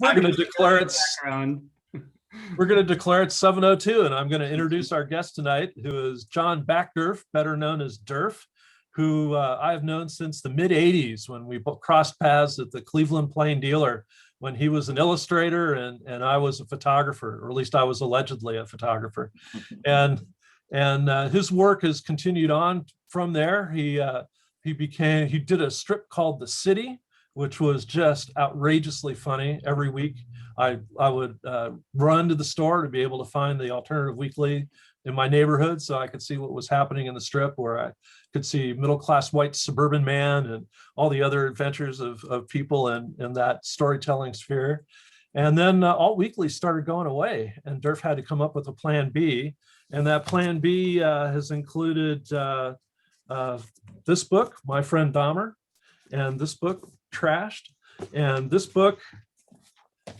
We're going to declare it. Background. We're going to declare it 7:02, and I'm going to introduce our guest tonight, who is John Backderf, better known as Derf, who I've known since the mid '80s when we crossed paths at the Cleveland Plain Dealer, when he was an illustrator and I was a photographer, or at least I was allegedly a photographer, and his work has continued on from there. He did a strip called The City, which was just outrageously funny. Every week I would run to the store to be able to find the alternative weekly in my neighborhood so I could see what was happening in the strip, where I could see middle-class white suburban man and all the other adventures of people in that storytelling sphere. And then Alt Weekly started going away, and Derf had to come up with a plan B. And that plan B has included this book, My Friend Dahmer, and this book, Trashed, and this book,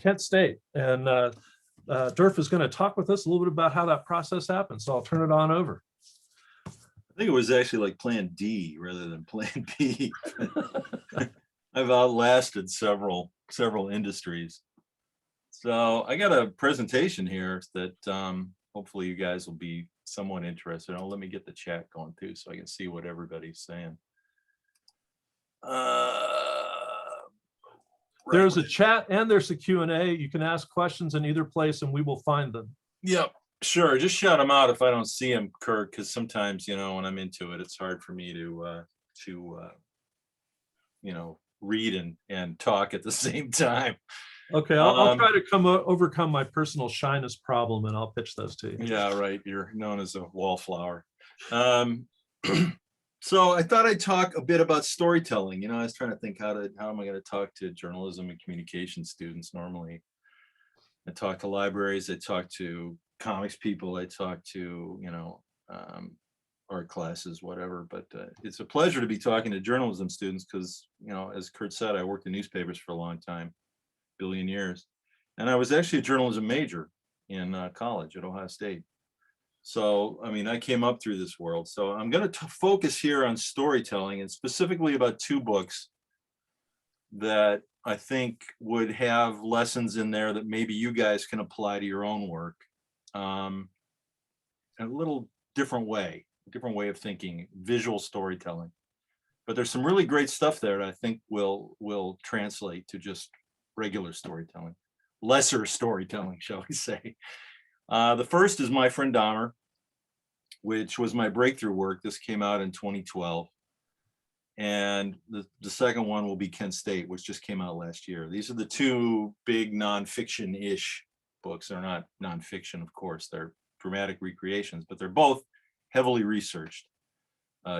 Kent State. And Derf is going to talk with us a little bit about how that process happened. So I'll turn it on over. I think it was actually like Plan D rather than Plan B. I've outlasted several industries. So I got a presentation here that hopefully you guys will be somewhat interested in. Let me get the chat going too so I can see what everybody's saying. There's a chat and there's a Q&A. You can ask questions in either place and we will find them. Yep, sure. Just shout them out if I don't see them, Kirk, because sometimes, you know, when I'm into it, it's hard for me to you know, read and talk at the same time. Okay, I'll try to overcome my personal shyness problem, and I'll pitch those to you. Yeah, right. You're known as a wallflower. So I thought I'd talk a bit about storytelling. You know, I was trying to think how am I going to talk to journalism and communication students normally. I talk to libraries, I talk to comics people, I talk to, you know, art classes, whatever. But it's a pleasure to be talking to journalism students because, you know, as Kurt said, I worked in newspapers for a long time, billion years. And I was actually a journalism major in college at Ohio State. So, I mean, I came up through this world. So I'm going to focus here on storytelling and specifically about two books that I think would have lessons in there that maybe you guys can apply to your own work. In a little different way of thinking, visual storytelling. But there's some really great stuff there that I think will translate to just regular storytelling, lesser storytelling, shall we say. The first is My Friend Dahmer, which was my breakthrough work. This came out in 2012. And the second one will be Kent State, which just came out last year. These are the two big nonfiction-ish books. They're not nonfiction, of course. They're dramatic recreations, but they're both heavily researched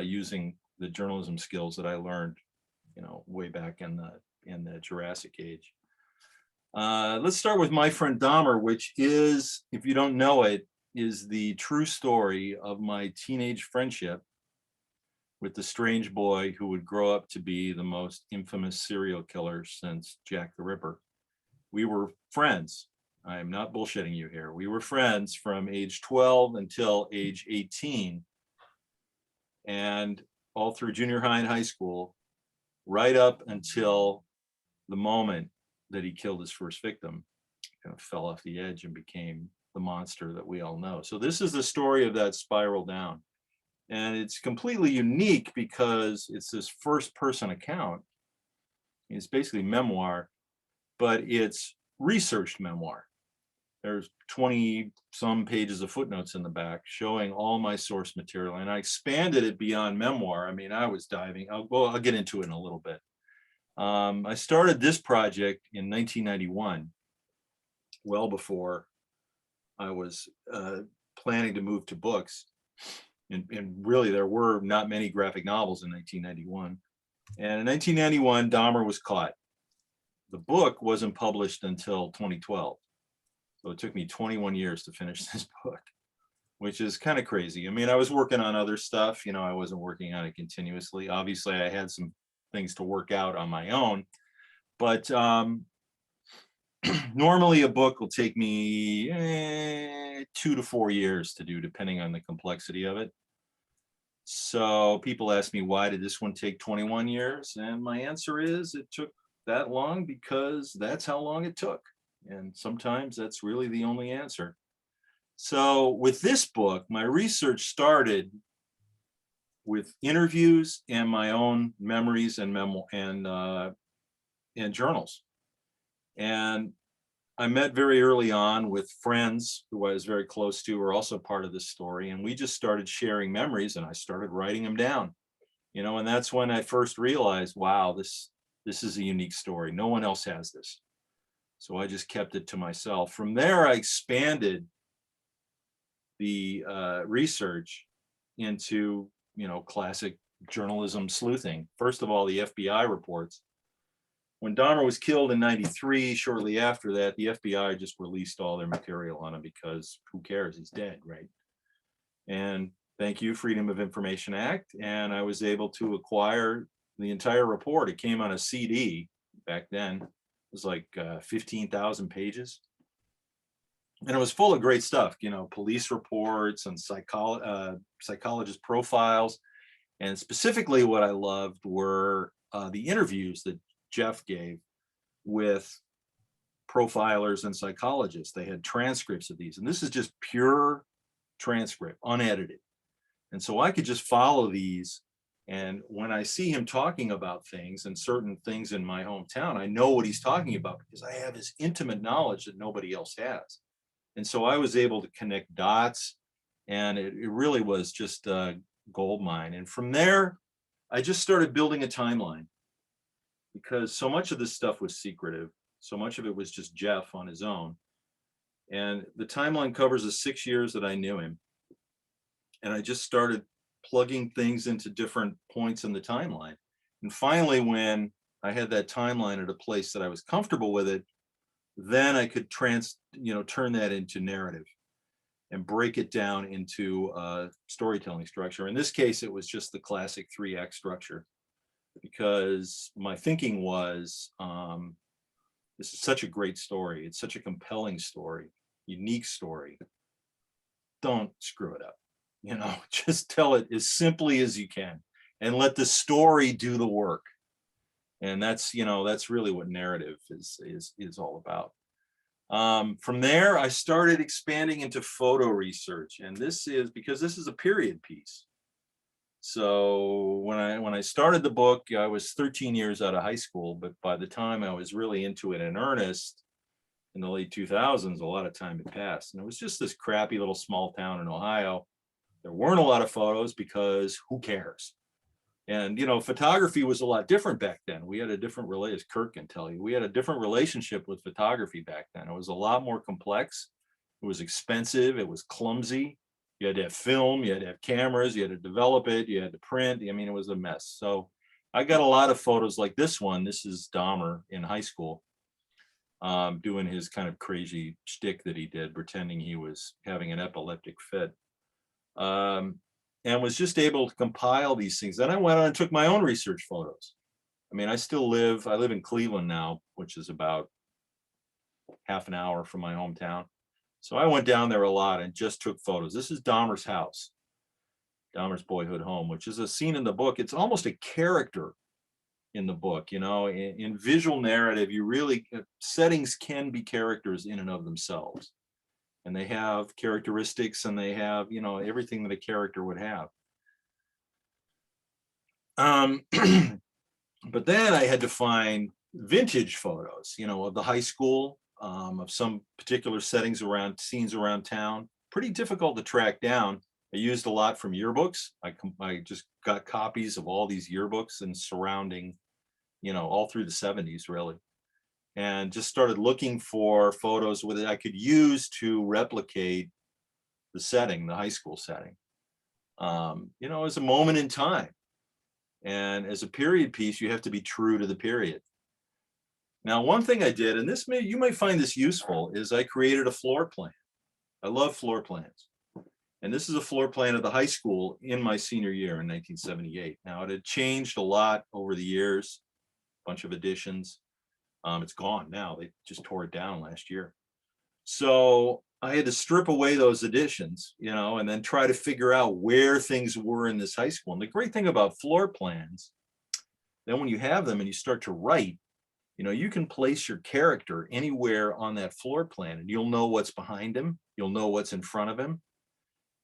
using the journalism skills that I learned, you know, way back in the Jurassic Age. Let's start with My Friend Dahmer, which is, if you don't know it, is the true story of my teenage friendship with the strange boy who would grow up to be the most infamous serial killer since Jack the Ripper. We were friends. I am not bullshitting you here. We were friends from age 12 until age 18, and all through junior high and high school, right up until the moment that he killed his first victim, kind of fell off the edge and became the monster that we all know. So this is the story of that spiral down. And it's completely unique because it's this first person account. It's basically memoir, but it's researched memoir. There's 20 some pages of footnotes in the back showing all my source material. And I expanded it beyond memoir. I mean, I was diving, I'll get into it in a little bit. I started this project in 1991, well before I was planning to move to books. And really, there were not many graphic novels in 1991. And in 1991, Dahmer was caught. The book wasn't published until 2012. So it took me 21 years to finish this book, which is kind of crazy. I mean, I was working on other stuff. You know, I wasn't working on it continuously. Obviously, I had some things to work out on my own. But normally a book will take me 2 to 4 years to do, depending on the complexity of it. So people ask me, why did this one take 21 years? And my answer is, it took that long because that's how long it took. And sometimes that's really the only answer. So with this book, my research started with interviews and my own memories and and journals. And I met very early on with friends who I was very close to, who were also part of this story. And we just started sharing memories, and I started writing them down, and that's when I first realized, wow, this is a unique story. No one else has this. So I just kept it to myself. From there, I expanded the research into, classic journalism sleuthing. First of all, the FBI reports. When Dahmer was killed in '93, shortly after that, the FBI just released all their material on him because who cares? He's dead, right? And thank you, Freedom of Information Act. And I was able to acquire the entire report. It came on a CD back then. It was like 15,000 pages. And it was full of great stuff, police reports and psychologist profiles. And specifically what I loved were the interviews that Jeff gave with profilers and psychologists. They had transcripts of these, and this is just pure transcript, unedited. And so I could just follow these. And when I see him talking about things and certain things in my hometown, I know what he's talking about because I have this intimate knowledge that nobody else has. And so I was able to connect dots, and it really was just a gold mine. And from there, I just started building a timeline, because so much of this stuff was secretive. So much of it was just Jeff on his own. And the timeline covers the 6 years that I knew him. And I just started plugging things into different points in the timeline. And finally, when I had that timeline at a place that I was comfortable with it, then I could turn that into narrative and break it down into storytelling structure. In this case, it was just the classic 3-act structure, because my thinking was, this is such a great story. It's such a compelling story, unique story. Don't screw it up. Just tell it as simply as you can and let the story do the work. And that's really what narrative is all about. From there, I started expanding into photo research, and this is a period piece. So when I started the book, I was 13 years out of high school, but by the time I was really into it in earnest in the late 2000s, a lot of time had passed. And it was just this crappy little small town in Ohio. There weren't a lot of photos because who cares? And, photography was a lot different back then. We had a different relationship, as Kirk can tell you, we had a different relationship with photography back then. It was a lot more complex. It was expensive. It was clumsy. You had to have film, you had to have cameras, you had to develop it, you had to print. I mean, it was a mess. So I got a lot of photos like this one. This is Dahmer in high school, doing his kind of crazy shtick that he did, pretending he was having an epileptic fit. And was just able to compile these things. Then I went on and took my own research photos. I mean, I live in Cleveland now, which is about half an hour from my hometown. So I went down there a lot and just took photos. This is Dahmer's house, Dahmer's boyhood home, which is a scene in the book. It's almost a character in the book. In visual narrative, settings can be characters in and of themselves. And they have characteristics, and they have, everything that a character would have. But then I had to find vintage photos, of the high school, of some particular scenes around town. Pretty difficult to track down. I used a lot from yearbooks. I just got copies of all these yearbooks and surrounding, all through the 70s, really. And just started looking for photos that I could use to replicate the setting, the high school setting. As a moment in time. And as a period piece, you have to be true to the period. Now, one thing I did, and you might find this useful, is I created a floor plan. I love floor plans. And this is a floor plan of the high school in my senior year in 1978. Now, it had changed a lot over the years, a bunch of additions. It's gone now. They just tore it down last year. So I had to strip away those additions, and then try to figure out where things were in this high school. And the great thing about floor plans, then when you have them and you start to write, You know, you can place your character anywhere on that floor plan and you'll know what's behind him. You'll know what's in front of him.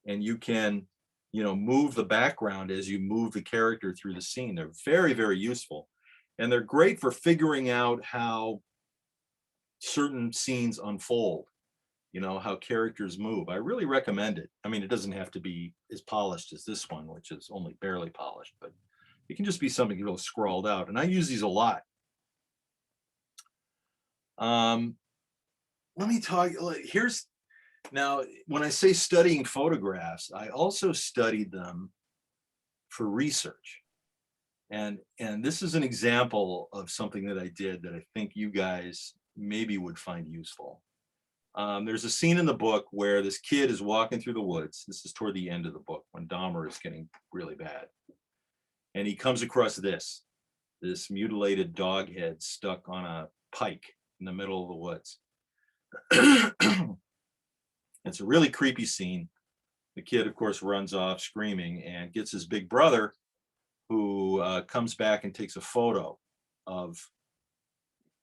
And you can, you know, move the background as you move the character through the scene. They're very, very useful. And they're great for figuring out how certain scenes unfold, you know, how characters move. I really recommend it. I mean, it doesn't have to be as polished as this one, which is only barely polished, but it can just be something real scrawled out. And I use these a lot. Let me talk, here's, now, when I say studying photographs, I also studied them for research. And this is an example of something that I did that I think you guys maybe would find useful. There's a scene in the book where this kid is walking through the woods. This is toward the end of the book when Dahmer is getting really bad. And he comes across this mutilated dog head stuck on a pike in the middle of the woods. It's a really creepy scene. The kid, of course, runs off screaming and gets his big brother, who comes back and takes a photo of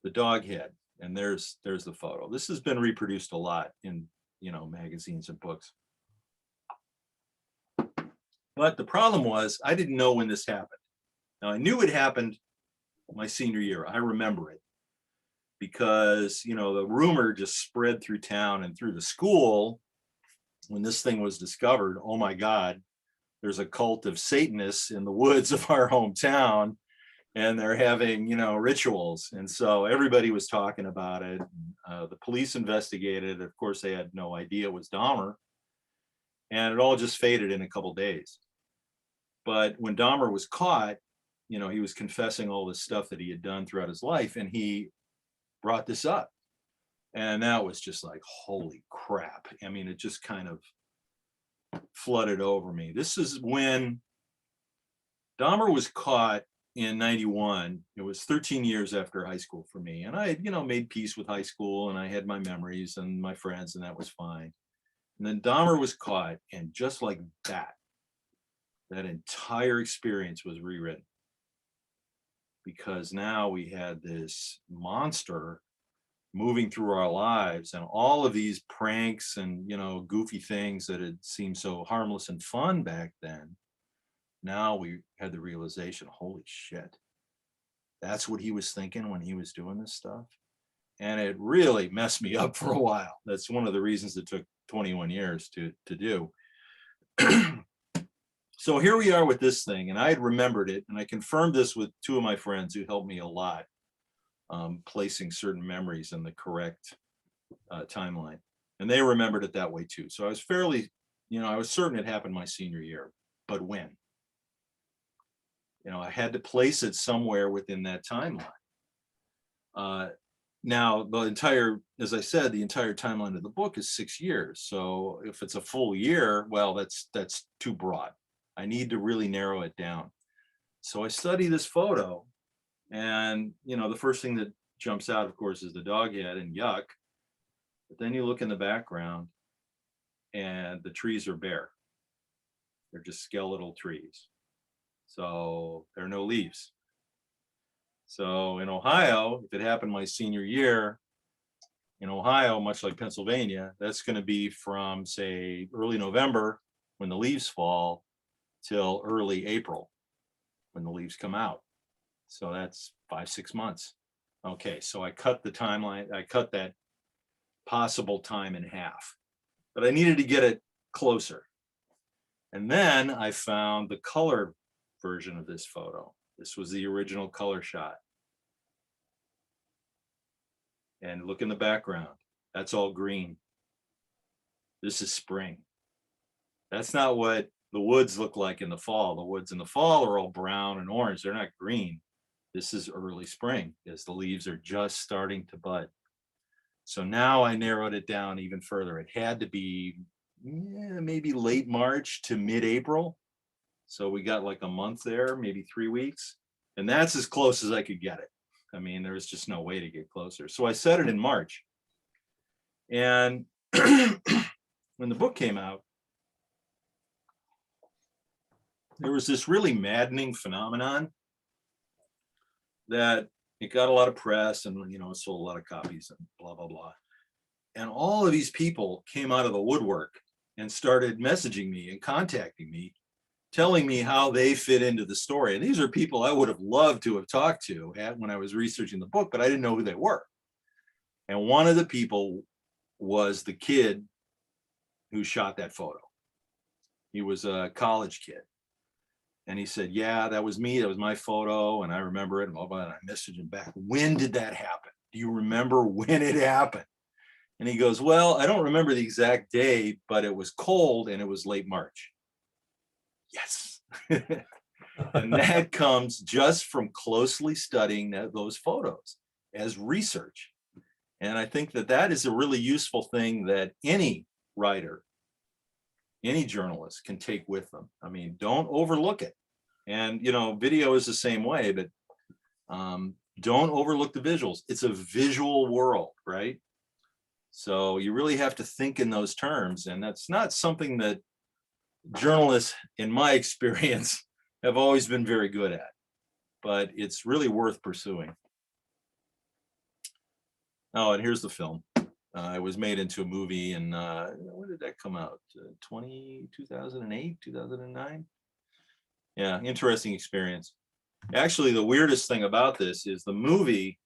the dog head. And there's the photo. This has been reproduced a lot in, you know, magazines and books. But the problem was I didn't know when this happened. Now, I knew it happened my senior year. I remember it because, you know, the rumor just spread through town and through the school when this thing was discovered. Oh my God, there's a cult of Satanists in the woods of our hometown and they're having, you know, rituals. And so everybody was talking about it. The police investigated. Of course, they had no idea it was Dahmer. And it all just faded in a couple days. But when Dahmer was caught, you know, he was confessing all this stuff that he had done throughout his life. And he brought this up. And that was just like, holy crap. I mean, it just kind of flooded over me. This is when Dahmer was caught in 91. It was 13 years after high school for me. And I had, you know, made peace with high school and I had my memories and my friends and that was fine. And then Dahmer was caught and just like that entire experience was rewritten. Because now we had this monster moving through our lives and all of these pranks and, you know, goofy things that had seemed so harmless and fun back then. Now we had the realization, holy shit, that's what he was thinking when he was doing this stuff. And it really messed me up for a while. That's one of the reasons it took 21 years to do. So here we are with this thing, and I had remembered it, and I confirmed this with two of my friends who helped me a lot, placing certain memories in the correct timeline. And they remembered it that way too. So I was fairly, you know, I was certain it happened my senior year, but when? You know, I had to place it somewhere within that timeline. Now, the entire, as I said, the entire timeline of the book is 6 years. So if it's a full year, well, that's too broad. I need to really narrow it down. So I study this photo and, you know, the first thing that jumps out, of course, is the dog head and yuck. But then you look in the background and the trees are bare. They're just skeletal trees. So there are no leaves. So in Ohio, if it happened my senior year, in Ohio, much like Pennsylvania, that's going to be from, say, early November when the leaves fall till early April when the leaves come out. So that's 5-6 months. Okay, so I cut the timeline, I cut that possible time in half, but I needed to get it closer. And then I found the color version of this photo. This was the original color shot. And look in the background, that's all green. This is spring. That's not what the woods look like in the fall. The woods in the fall are all brown and orange. They're not green. This is early spring as the leaves are just starting to bud. So now I narrowed it down even further. It had to be maybe late March to mid-April. So we got like a month there, maybe 3 weeks. And that's as close as I could get it. I mean, there was just no way to get closer. So I set it in March. And when the book came out, there was this really maddening phenomenon that It got a lot of press and, it sold a lot of copies and blah, blah, blah. And all of these people came out of the woodwork and started messaging me and contacting me, telling me how they fit into the story. And these are people I would have loved to have talked to when I was researching the book, but I didn't know who they were. And one of the people was the kid who shot that photo. He was a college kid. And he said, yeah, that was me. That was my photo. And I remember it. And I messaged him back. When did that happen? Do you remember when it happened? And he goes, well, I don't remember the exact day, but it was cold and it was late March. Yes. And that comes just from closely studying those photos as research. And I think that is a really useful thing that any writer, any journalist can take with them. I mean, don't overlook it. And, video is the same way, but don't overlook the visuals. It's a visual world, right? So you really have to think in those terms. And that's not something that journalists, in my experience, have always been very good at, but it's really worth pursuing. Oh, and here's the film. It was made into a movie, and when did that come out? 2008, 2009? Yeah, interesting experience. Actually, the weirdest thing about this is the movie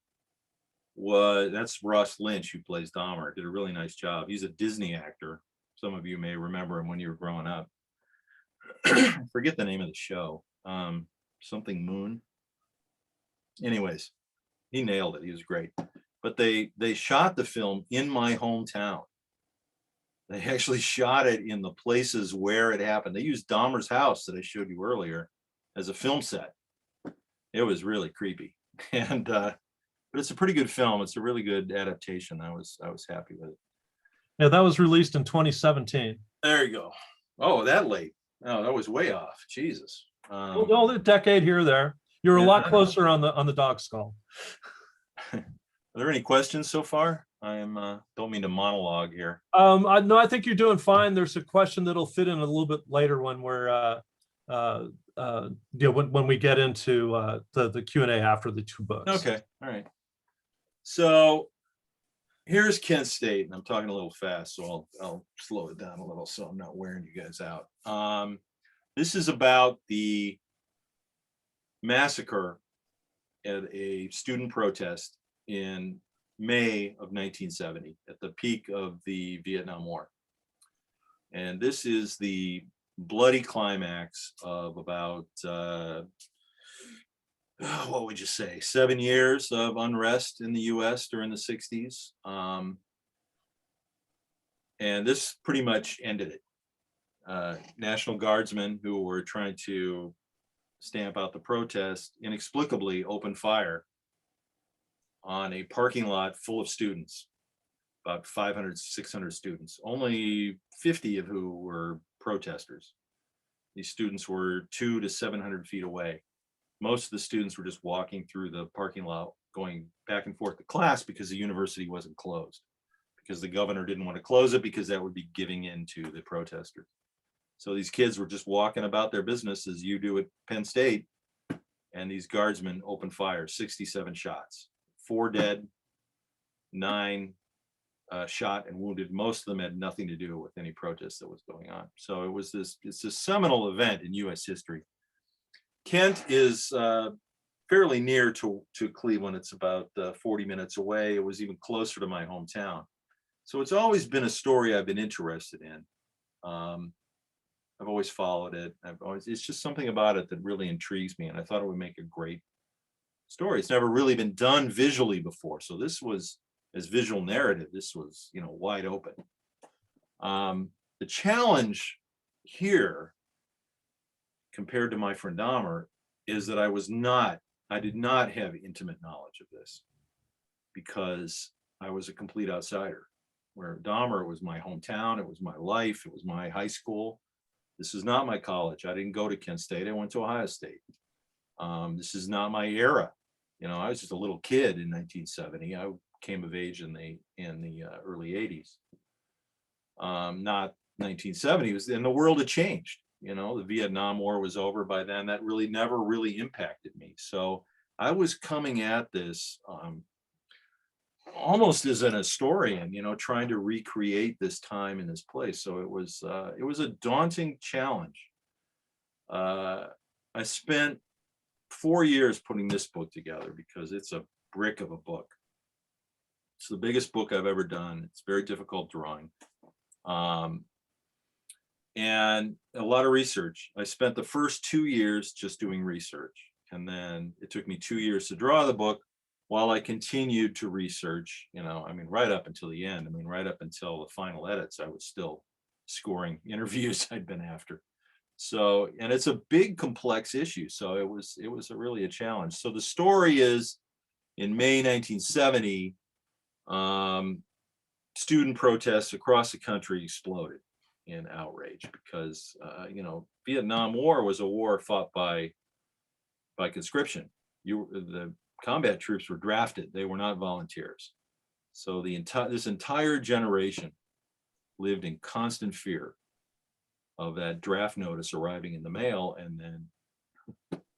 that's Ross Lynch, who plays Dahmer, did a really nice job. He's a Disney actor. Some of you may remember him when you were growing up. I forget the name of the show. Something Moon. Anyways, he nailed it. He was great. But they shot the film in my hometown. They actually shot it in the places where it happened. They used Dahmer's house that I showed you earlier as a film set. It was really creepy. And but it's a pretty good film. It's a really good adaptation. I was happy with it. Yeah, that was released in 2017. There you go. Oh, that late. Oh, that was way off. Jesus. Well, a decade here or there. You're a lot closer on the dog skull. Are there any questions so far? Don't mean to monologue here. I think you're doing fine. There's a question that'll fit in a little bit later when we're when we get into the Q&A after the two books. Okay, all right. So here's Kent State, and I'm talking a little fast, so I'll slow it down a little so I'm not wearing you guys out. This is about the massacre at a student protest in May of 1970, at the peak of the Vietnam War. And this is the bloody climax of about, what would you say, 7 years of unrest in the US during the 60s. And this pretty much ended it. National Guardsmen who were trying to stamp out the protest inexplicably opened fire on a parking lot full of students, about 500, 600 students, only 50 of who were protesters. These students were 200 to 700 feet away. Most of the students were just walking through the parking lot, going back and forth to class because the university wasn't closed, because the governor didn't want to close it because that would be giving in to the protesters. So these kids were just walking about their business as you do at Penn State, and these guardsmen opened fire, 67 shots, 4 dead, 9 shot and wounded. Most of them had nothing to do with any protest that was going on. So it's this seminal event in US history. Kent is fairly near to Cleveland. It's about 40 minutes away. It was even closer to my hometown. So it's always been a story I've been interested in. I've always followed it. It's just something about it that really intrigues me, and I thought it would make a great story. It's never really been done visually before. So this was, as visual narrative, this was, wide open. The challenge here, compared to my friend Dahmer, is that I did not have intimate knowledge of this, because I was a complete outsider. Where Dahmer was my hometown, it was my life, it was my high school. This is not my college. I didn't go to Kent State. I went to Ohio State. This is not my era. I was just a little kid in 1970. I came of age in the early 80s. Not 1970. And the world had changed. The Vietnam War was over by then. That really never really impacted me. So I was coming at this almost as an historian, trying to recreate this time and this place. So it was a daunting challenge. I spent 4 years putting this book together because it's a brick of a book. It's the biggest book I've ever done. It's very difficult drawing. And a lot of research. I spent the first 2 years just doing research. And then it took me 2 years to draw the book while I continued to research, right up until the end. Right up until the final edits, I was still scoring interviews I'd been after. So, and it's a big, complex issue. So it was really a challenge. So the story is in May 1970, student protests across the country exploded in outrage because, Vietnam War was a war fought by conscription. The combat troops were drafted. They were not volunteers. So this entire generation lived in constant fear of that draft notice arriving in the mail and then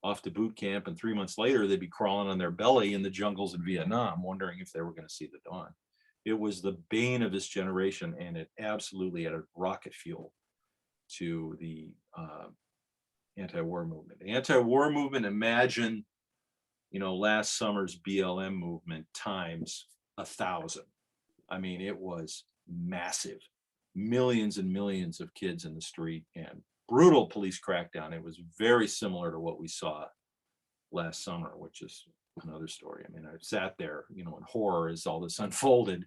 off to boot camp. And 3 months later, they'd be crawling on their belly in the jungles in Vietnam, wondering if they were going to see the dawn. It was the bane of this generation, and it absolutely added rocket fuel to the anti-war movement. The anti-war movement, imagine, last summer's BLM movement times 1,000. It was massive. Millions and millions of kids in the street and brutal police crackdown. It was very similar to what we saw last summer, which is another story. I sat there, in horror as all this unfolded,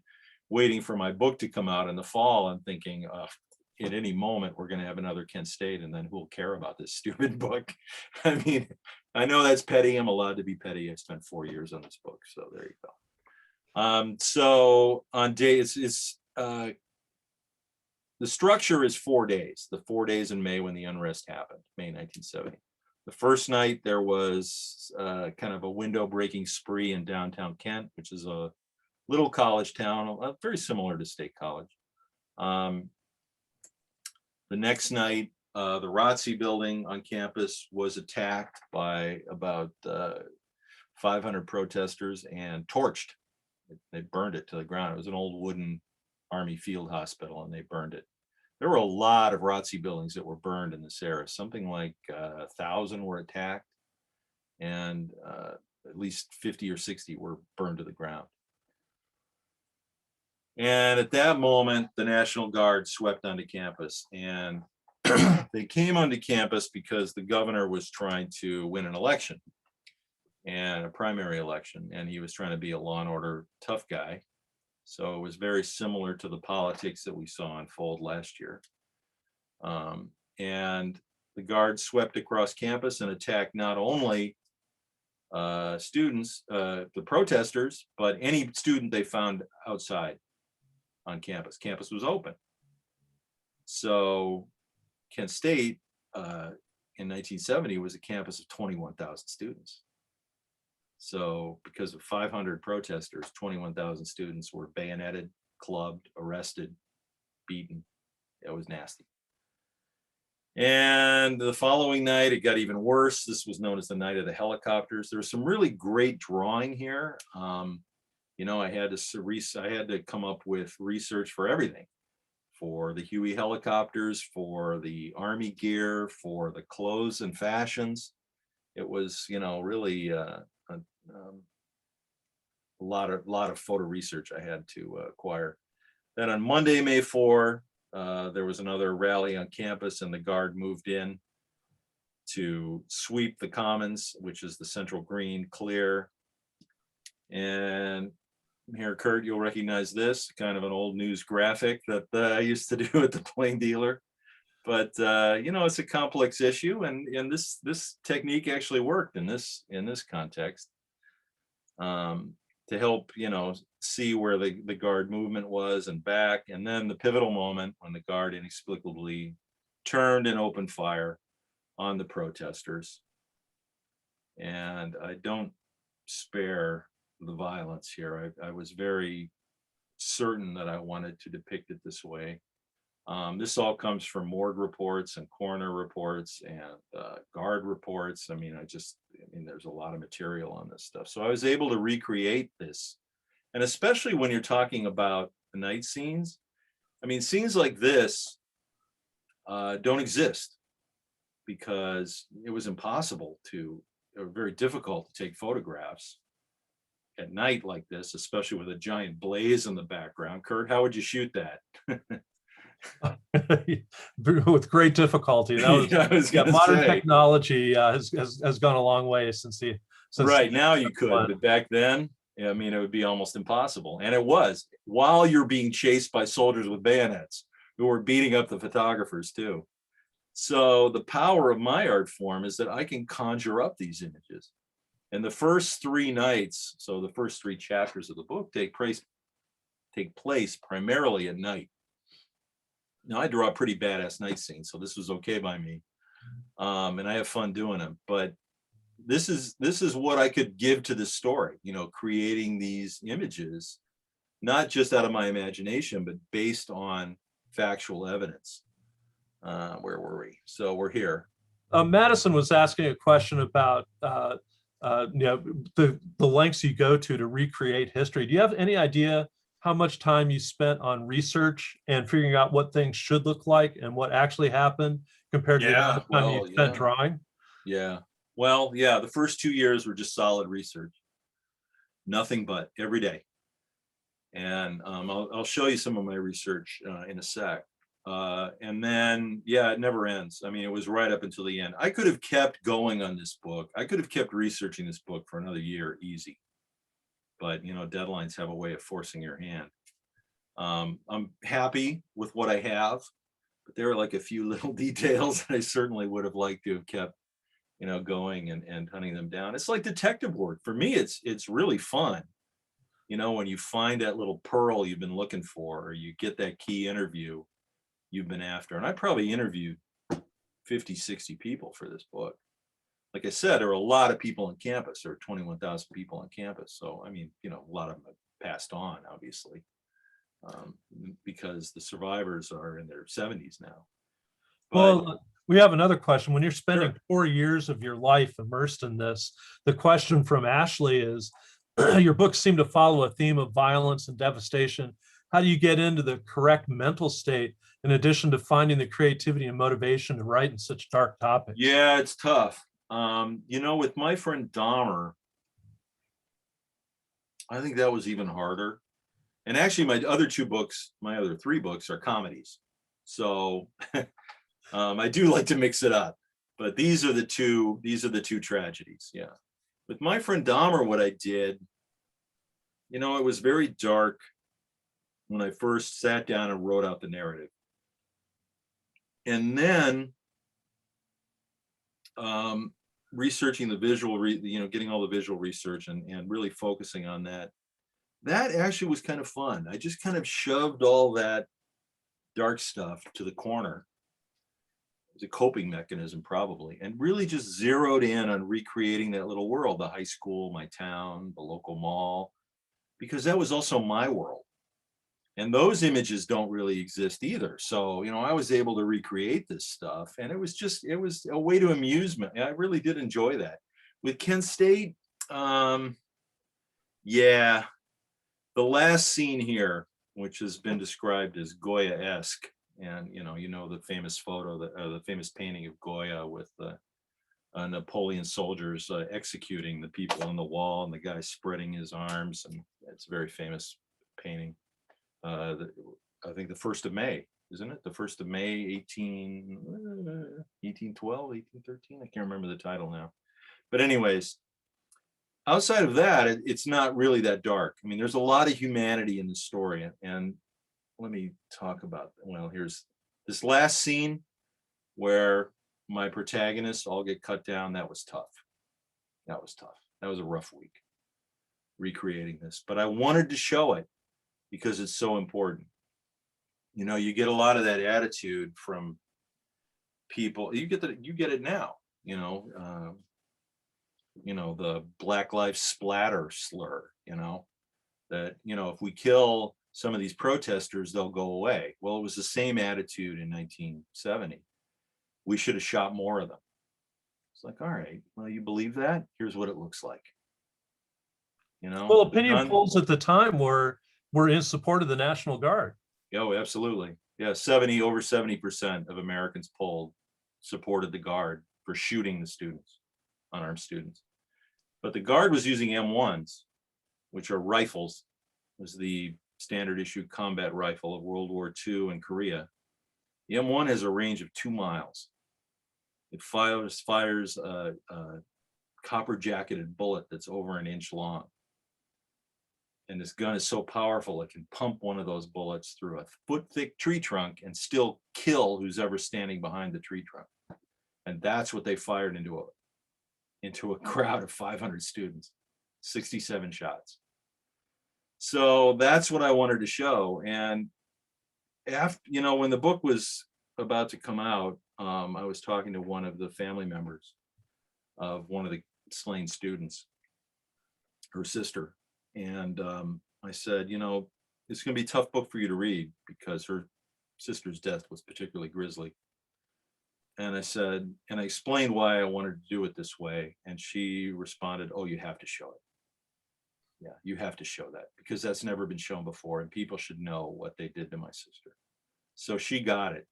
waiting for my book to come out in the fall and thinking, at any moment, we're going to have another Kent State, and then who'll care about this stupid book? I know that's petty. I'm allowed to be petty. I spent 4 years on this book, so there you go. So on day, the structure is 4 days, the 4 days in May when the unrest happened, May 1970. The first night there was kind of a window breaking spree in downtown Kent, which is a little college town, very similar to State College. The next night, the ROTC building on campus was attacked by about 500 protesters and torched. They burned it to the ground. It was an old wooden Army field hospital, and they burned it. There were a lot of ROTC buildings that were burned in this era. Something like 1,000 were attacked, and at least 50 or 60 were burned to the ground. And at that moment, the National Guard swept onto campus, and they came onto campus because the governor was trying to win an election, and a primary election, and he was trying to be a law and order tough guy. So it was very similar to the politics that we saw unfold last year. And the Guard swept across campus and attacked not only students, the protesters, but any student they found outside on campus. Campus was open. So Kent State in 1970 was a campus of 21,000 students. So because of 500 protesters, 21,000 students were bayoneted, clubbed, arrested, beaten. It was nasty. And the following night, it got even worse. This was known as the night of the helicopters. There was some really great drawing here. I had to come up with research for everything, for the Huey helicopters, for the Army gear, for the clothes and fashions. It was, really a lot of photo research I had to acquire. Then on Monday, May 4, there was another rally on campus, and the Guard moved in to sweep the Commons, which is the central green, clear. And here, Kurt, you'll recognize this, kind of an old news graphic that I used to do at the Plain Dealer. But it's a complex issue, and this technique actually worked in this context, to help see where the Guard movement was and back, and then the pivotal moment when the Guard inexplicably turned and opened fire on the protesters. And I don't spare the violence here. I was very certain that I wanted to depict it this way. This all comes from morgue reports and coroner reports and guard reports. I mean, there's a lot of material on this stuff. So I was able to recreate this. And especially when you're talking about the night scenes, I mean, scenes like this don't exist because it was impossible or very difficult to take photographs at night like this, especially with a giant blaze in the background. Kurt, how would you shoot that? With great difficulty. That was, I was gonna modern say. technology has gone a long way since right now you could, but back then, I mean, it would be almost impossible. And it was while you're being chased by soldiers with bayonets who were beating up the photographers too. So the power of my art form is that I can conjure up these images. And the first 3 nights, so the first 3 chapters of the book take place primarily at night. Now I draw a pretty badass night scene, so this was okay by me. And I have fun doing them, but this is what I could give to this story, creating these images, not just out of my imagination, but based on factual evidence. Where were we? So we're here. Madison was asking a question about the lengths you go to recreate history. Do you have any idea how much time you spent on research and figuring out what things should look like and what actually happened compared to the amount of time you spent drawing? Yeah. Well, yeah, the first 2 years were just solid research. Nothing but every day. And I'll show you some of my research in a sec. And then, yeah, it never ends. I mean, it was right up until the end. I could have kept going on this book. I could have kept researching this book for another year, easy. But, deadlines have a way of forcing your hand. I'm happy with what I have, but there are like a few little details that I certainly would have liked to have kept, going and hunting them down. It's like detective work. For me, it's really fun. When you find that little pearl you've been looking for, or you get that key interview you've been after. And I probably interviewed 50, 60 people for this book. Like I said, there are a lot of people on campus. There are 21,000 people on campus. So, I mean, a lot of them have passed on, obviously, because the survivors are in their 70s now. But, well, we have another question. When you're spending 4 years of your life immersed in this, the question from Ashley is, your books seem to follow a theme of violence and devastation. How do you get into the correct mental state in addition to finding the creativity and motivation to write in such dark topics? Yeah, it's tough. With my friend Dahmer, I think that was even harder. And actually, my other 3 books are comedies. So I do like to mix it up. But these are the two tragedies. Yeah. With my friend Dahmer, what I did, it was very dark when I first sat down and wrote out the narrative. And then researching the visual, getting all the visual research and really focusing on that. That actually was kind of fun. I just kind of shoved all that dark stuff to the corner. It was a coping mechanism, probably, and really just zeroed in on recreating that little world, the high school, my town, the local mall, because that was also my world. And those images don't really exist either. So, I was able to recreate this stuff, and it was a way to amuse me. I really did enjoy that. With Penn State, yeah, the last scene here, which has been described as Goya-esque, and the famous photo, the famous painting of Goya with the Napoleon soldiers executing the people on the wall, and the guy spreading his arms, and it's a very famous painting. I think the 1st of May, isn't it? The 1st of May, 1812, 1813. I can't remember the title now. But anyways, outside of that, it's not really that dark. I mean, there's a lot of humanity in the story. And let me talk about, here's this last scene where my protagonists all get cut down. That was tough. That was a rough week recreating this, but I wanted to show it because it's so important. You get a lot of that attitude from people. You get it now, the Black Lives Splatter slur, that, if we kill some of these protesters, they'll go away. Well, it was the same attitude in 1970. We should have shot more of them. It's like, all right, well, you believe that? Here's what it looks like. You know? Well, opinion polls at the time were in support of the National Guard. Oh, absolutely. Yeah, over 70% of Americans polled supported the Guard for shooting the students, unarmed students. But the Guard was using M1s, which are rifles. It was the standard issue combat rifle of World War II and Korea. The M1 has a range of 2 miles. It fires a copper jacketed bullet that's over an inch long. And this gun is so powerful, it can pump one of those bullets through a foot-thick tree trunk and still kill who's ever standing behind the tree trunk. And that's what they fired into a crowd of 500 students, 67 shots. So that's what I wanted to show. And after, when the book was about to come out, I was talking to one of the family members of one of the slain students, her sister. And I said, it's going to be a tough book for you to read because her sister's death was particularly grisly. And I said, and I explained why I wanted to do it this way. And she responded, oh, you have to show it. Yeah, you have to show that because that's never been shown before and people should know what they did to my sister. So she got it,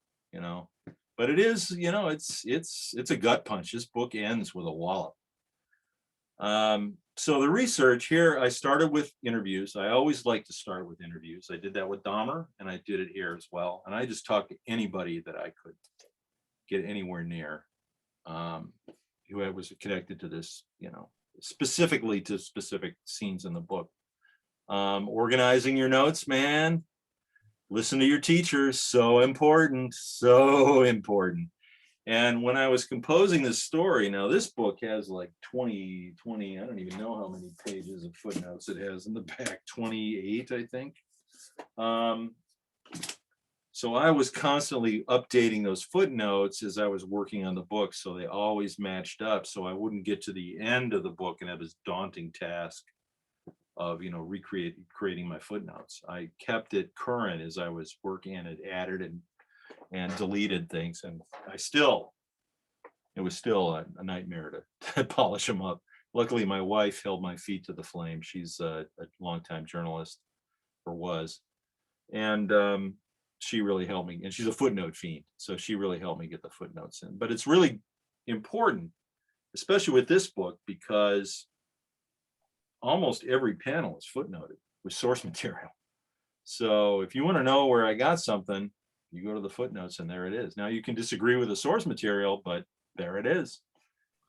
but it is, it's a gut punch. This book ends with a wallop. So the research here, I started with interviews. I always like to start with interviews. I did that with Dahmer and I did it here as well. And I just talked to anybody that I could get anywhere near, who was connected to this, specifically to specific scenes in the book. Organizing your notes, man. Listen to your teachers. So important, so important. And when I was composing this story, now this book has like 20, I don't even know how many pages of footnotes it has in the back, 28, I think. So I was constantly updating those footnotes as I was working on the book. So they always matched up. So I wouldn't get to the end of the book and have this daunting task of, creating my footnotes. I kept it current as I was working and it added and deleted things. And it was still a nightmare to polish them up. Luckily, my wife held my feet to the flame. She's a longtime journalist, or was. And she really helped me. And she's a footnote fiend. So she really helped me get the footnotes in. But it's really important, especially with this book, because almost every panel is footnoted with source material. So if you want to know where I got something, you go to the footnotes and there it is. Now you can disagree with the source material, but there it is.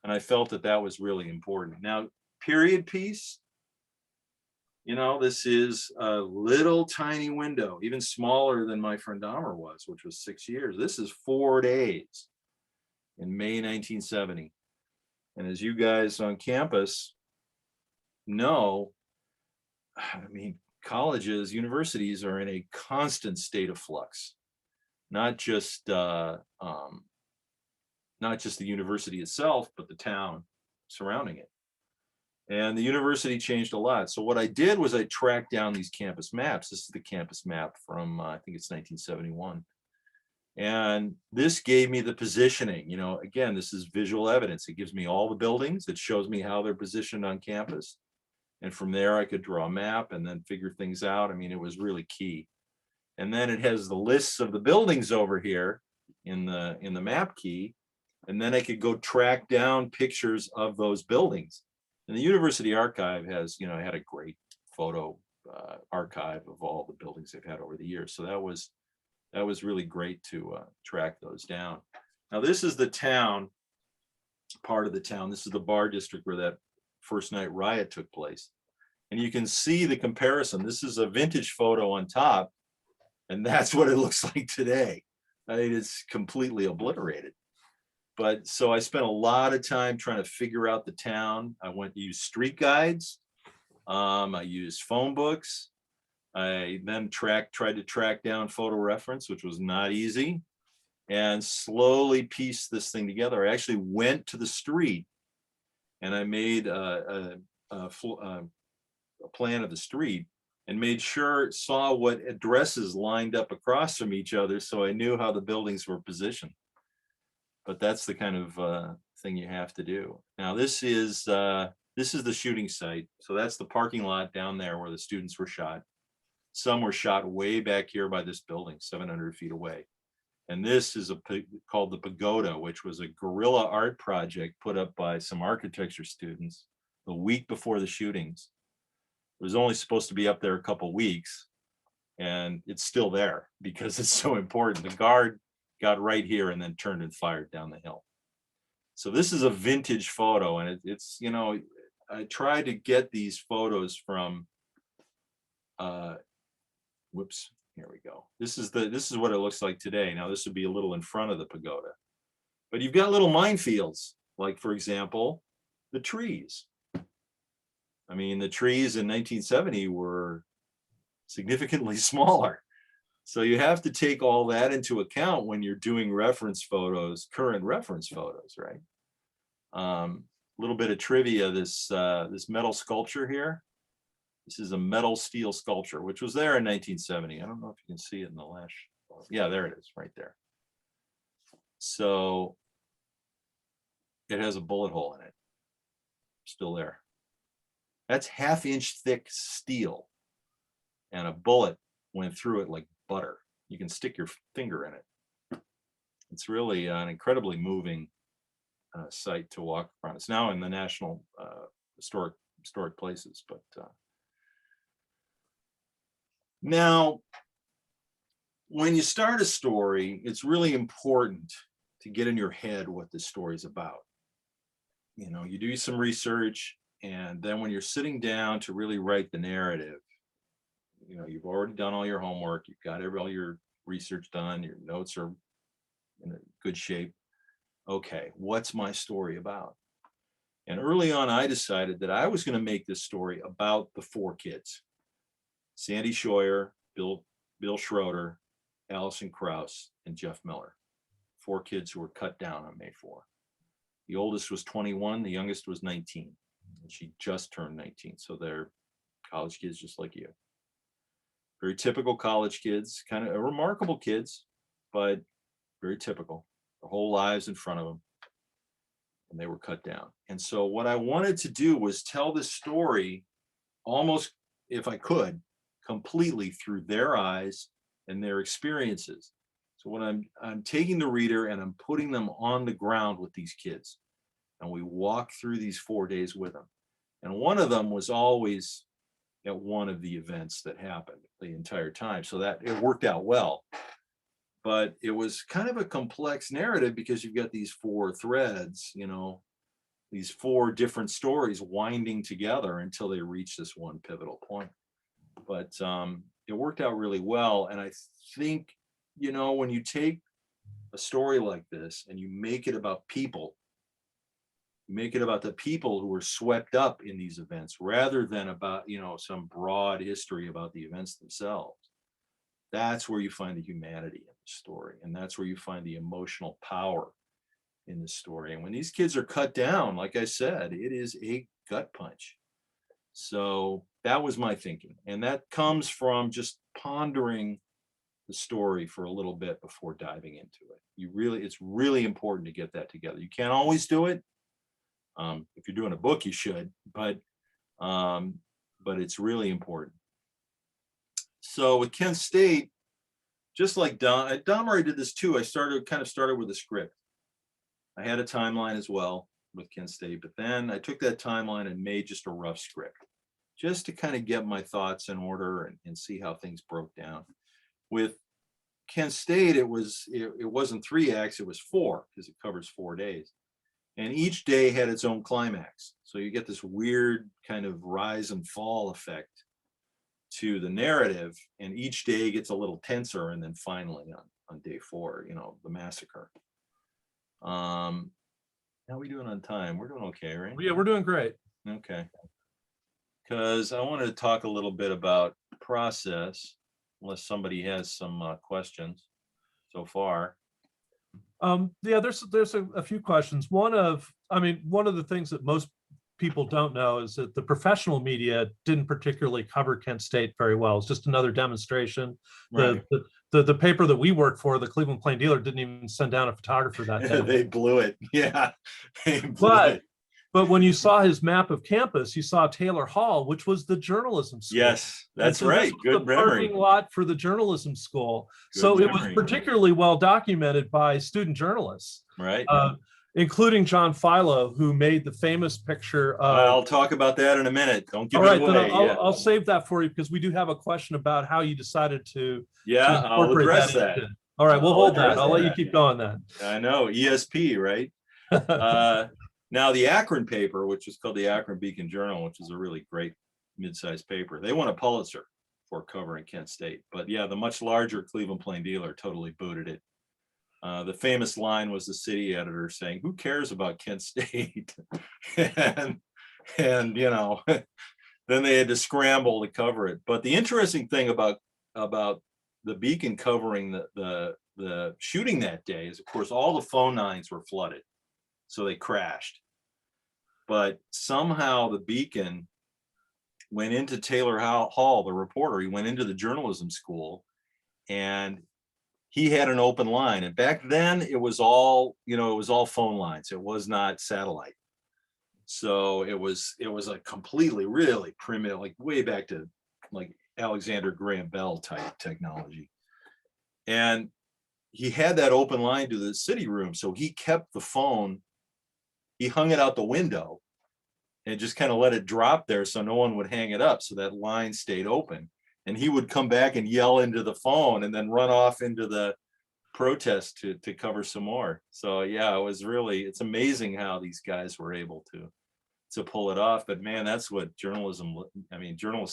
And I felt that was really important. Now, period piece, this is a little tiny window, even smaller than my friend Dahmer was, which was 6 years. This is 4 days in May 1970. And as you guys on campus know, colleges, universities are in a constant state of flux. Not just the university itself, but the town surrounding it. And the university changed a lot. So what I did was I tracked down these campus maps. This is the campus map from, I think it's 1971. And this gave me the positioning. Again, this is visual evidence. It gives me all the buildings. It shows me how they're positioned on campus. And from there, I could draw a map and then figure things out. It was really key. And then it has the lists of the buildings over here in the map key. And then I could go track down pictures of those buildings. And the university archive has, had a great photo archive of all the buildings they've had over the years. So that was really great to track those down. Now this is the town, part of the town. This is the bar district where that first night riot took place. And you can see the comparison. This is a vintage photo on top. And that's what it looks like today. It's completely obliterated. But so I spent a lot of time trying to figure out the town. I went to use street guides. I used phone books. I then tried to track down photo reference, which was not easy, and slowly pieced this thing together. I actually went to the street and I made a plan of the street and made sure, saw what addresses lined up across from each other, so I knew how the buildings were positioned. But that's the kind of thing you have to do. Now, this is the shooting site. So that's the parking lot down there where the students were shot. Some were shot way back here by this building, 700 feet away. And this is called the Pagoda, which was a guerrilla art project put up by some architecture students the week before the shootings. It was only supposed to be up there a couple weeks, and it's still there because it's so important. The guard got right here and then turned and fired down the hill. So this is a vintage photo, and it's, you know, I tried to get these photos from, whoops, here we go. This is what it looks like today. Now this would be a little in front of the pagoda, but you've got little minefields, like for example, the trees. I mean, the trees in 1970 were significantly smaller. So you have to take all that into account when you're doing reference photos, current reference photos, right? A little bit of trivia, this metal sculpture here. This is a metal steel sculpture, which was there in 1970. I don't know if you can see it in the last, yeah, there it is, right there. So it has a bullet hole in it, still there. That's 1/2 inch thick steel, and a bullet went through it like butter. You can stick your finger in it. It's really an incredibly moving site to walk around. It's now in the National Historic Places, but now when you start a story, it's really important to get in your head what this story is about. You know, you do some research, and then when you're sitting down to really write the narrative, you know, you've already done all your homework, you've got all your research done, your notes are in a good shape. Okay, what's my story about? And early on, I decided that I was going to make this story about the 4 kids: Sandy Scheuer, Bill Schroeder, Allison Krauss, and Jeff Miller. 4 kids who were cut down on May 4. The oldest was 21, the youngest was 19, and she just turned 19. So they're college kids just like you. Very typical college kids, kind of remarkable kids, but very typical. Their whole lives in front of them, and they were cut down. And so what I wanted to do was tell this story almost, if I could, completely through their eyes and their experiences. So when I'm taking the reader and I'm putting them on the ground with these kids, and we walk through these 4 days with them. And one of them was always at one of the events that happened the entire time. So that it worked out well. But it was kind of a complex narrative because you've got these 4 threads, you know, these 4 different stories winding together until they reach this one pivotal point. But it worked out really well. And I think, you know, when you take a story like this and you make it about people, make it about the people who were swept up in these events rather than about, you know, some broad history about the events themselves. That's where you find the humanity in the story. And that's where you find the emotional power in the story. And when these kids are cut down, like I said, it is a gut punch. So that was my thinking. And that comes from just pondering the story for a little bit before diving into it. It's really important to get that together. You can't always do it. If you're doing a book, you should, but it's really important. So with Kent State, just like Dom already did this too. I kind of started with a script. I had a timeline as well with Kent State, but then I took that timeline and made just a rough script, just to kind of get my thoughts in order and see how things broke down. With Kent State, it wasn't 3 acts, it was 4 because it covers 4 days. And each day had its own climax. So you get this weird kind of rise and fall effect to the narrative. And each day gets a little tenser. And then finally on day 4, you know, the massacre. How are we doing on time? We're doing okay, right? Yeah, we're doing great. Okay. Because I wanted to talk a little bit about process, unless somebody has some questions so far. Yeah, there's a few questions. One of the things that most people don't know is that the professional media didn't particularly cover Kent State very well. It's just another demonstration. Right. The paper that we work for, the Cleveland Plain Dealer, didn't even send down a photographer that day. They blew it. Yeah, they blew it. But when you saw his map of campus, you saw Taylor Hall, which was the journalism school. Yes, that's so right. This was Good the memory. parking lot for the journalism school. Good so memory. It was particularly well documented by student journalists, right? Including John Philo, who made the famous picture of. I'll talk about that in a minute. Don't give all right, it away. Then I'll save that for you because we do have a question about how you decided to. Yeah, to I'll address that. All right, we'll hold that. I'll let you that. keep going then. I know, ESP, right? Now, the Akron paper, which is called the Akron Beacon Journal, which is a really great mid-sized paper, they won a Pulitzer for covering Kent State. But yeah, the much larger Cleveland Plain Dealer totally booted it. The famous line was the city editor saying, "Who cares about Kent State?" and you know, then they had to scramble to cover it. But the interesting thing about the Beacon covering the shooting that day is, of course, all the phone lines were flooded, so they crashed. But somehow the Beacon went into Taylor Hall, the reporter. He went into the journalism school, and he had an open line. And back then, it was all phone lines. It was not satellite. So it was a completely, really primitive, like way back to like Alexander Graham Bell type technology. And he had that open line to the city room. So he kept the phone, he hung it out the window and just kind of let it drop there so no one would hang it up. So that line stayed open. And he would come back and yell into the phone and then run off into the protest to cover some more. So yeah, it's amazing how these guys were able to pull it off. But man, that's what journalists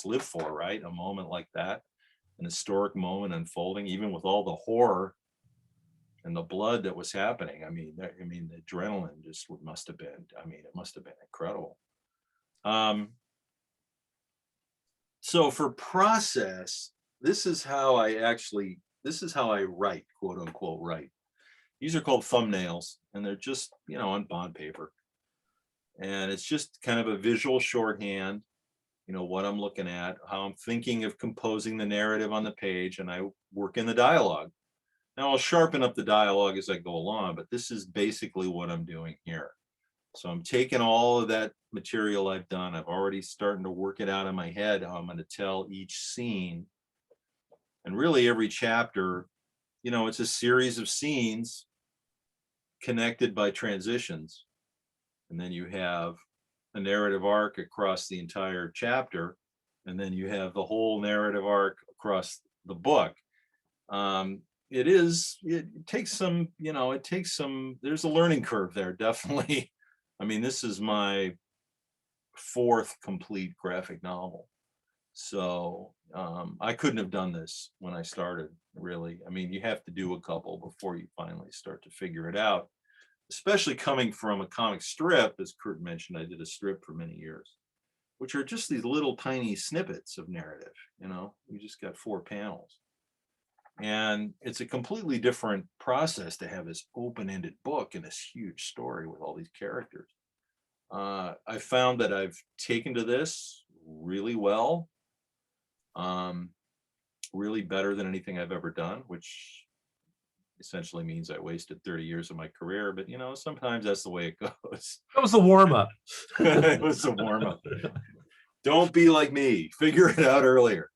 live for, right? A moment like that, an historic moment unfolding, even with all the horror and the blood that was happening. The adrenaline just must have been, it must have been incredible. So for process, this is how I write, quote unquote, write. These are called thumbnails, and they're just, on bond paper. And it's just kind of a visual shorthand, what I'm looking at, how I'm thinking of composing the narrative on the page, and I work in the dialogue. Now I'll sharpen up the dialogue as I go along, but this is basically what I'm doing here. So I'm taking all of that material I've done. I've already starting to work it out in my head, how I'm going to tell each scene. And really every chapter, it's a series of scenes connected by transitions. And then you have a narrative arc across the entire chapter. And then you have the whole narrative arc across the book. It takes some, there's a learning curve there, definitely. This is my fourth complete graphic novel. So I couldn't have done this when I started, really. You have to do a couple before you finally start to figure it out, especially coming from a comic strip. As Kurt mentioned, I did a strip for many years, which are just these little tiny snippets of narrative. You just got 4 panels. And it's a completely different process to have this open-ended book and this huge story with all these characters. I found that I've taken to this really well, really better than anything I've ever done, which essentially means I wasted 30 years of my career. But, sometimes that's the way it goes. That was a warm-up. It was a warm-up. Don't be like me. Figure it out earlier.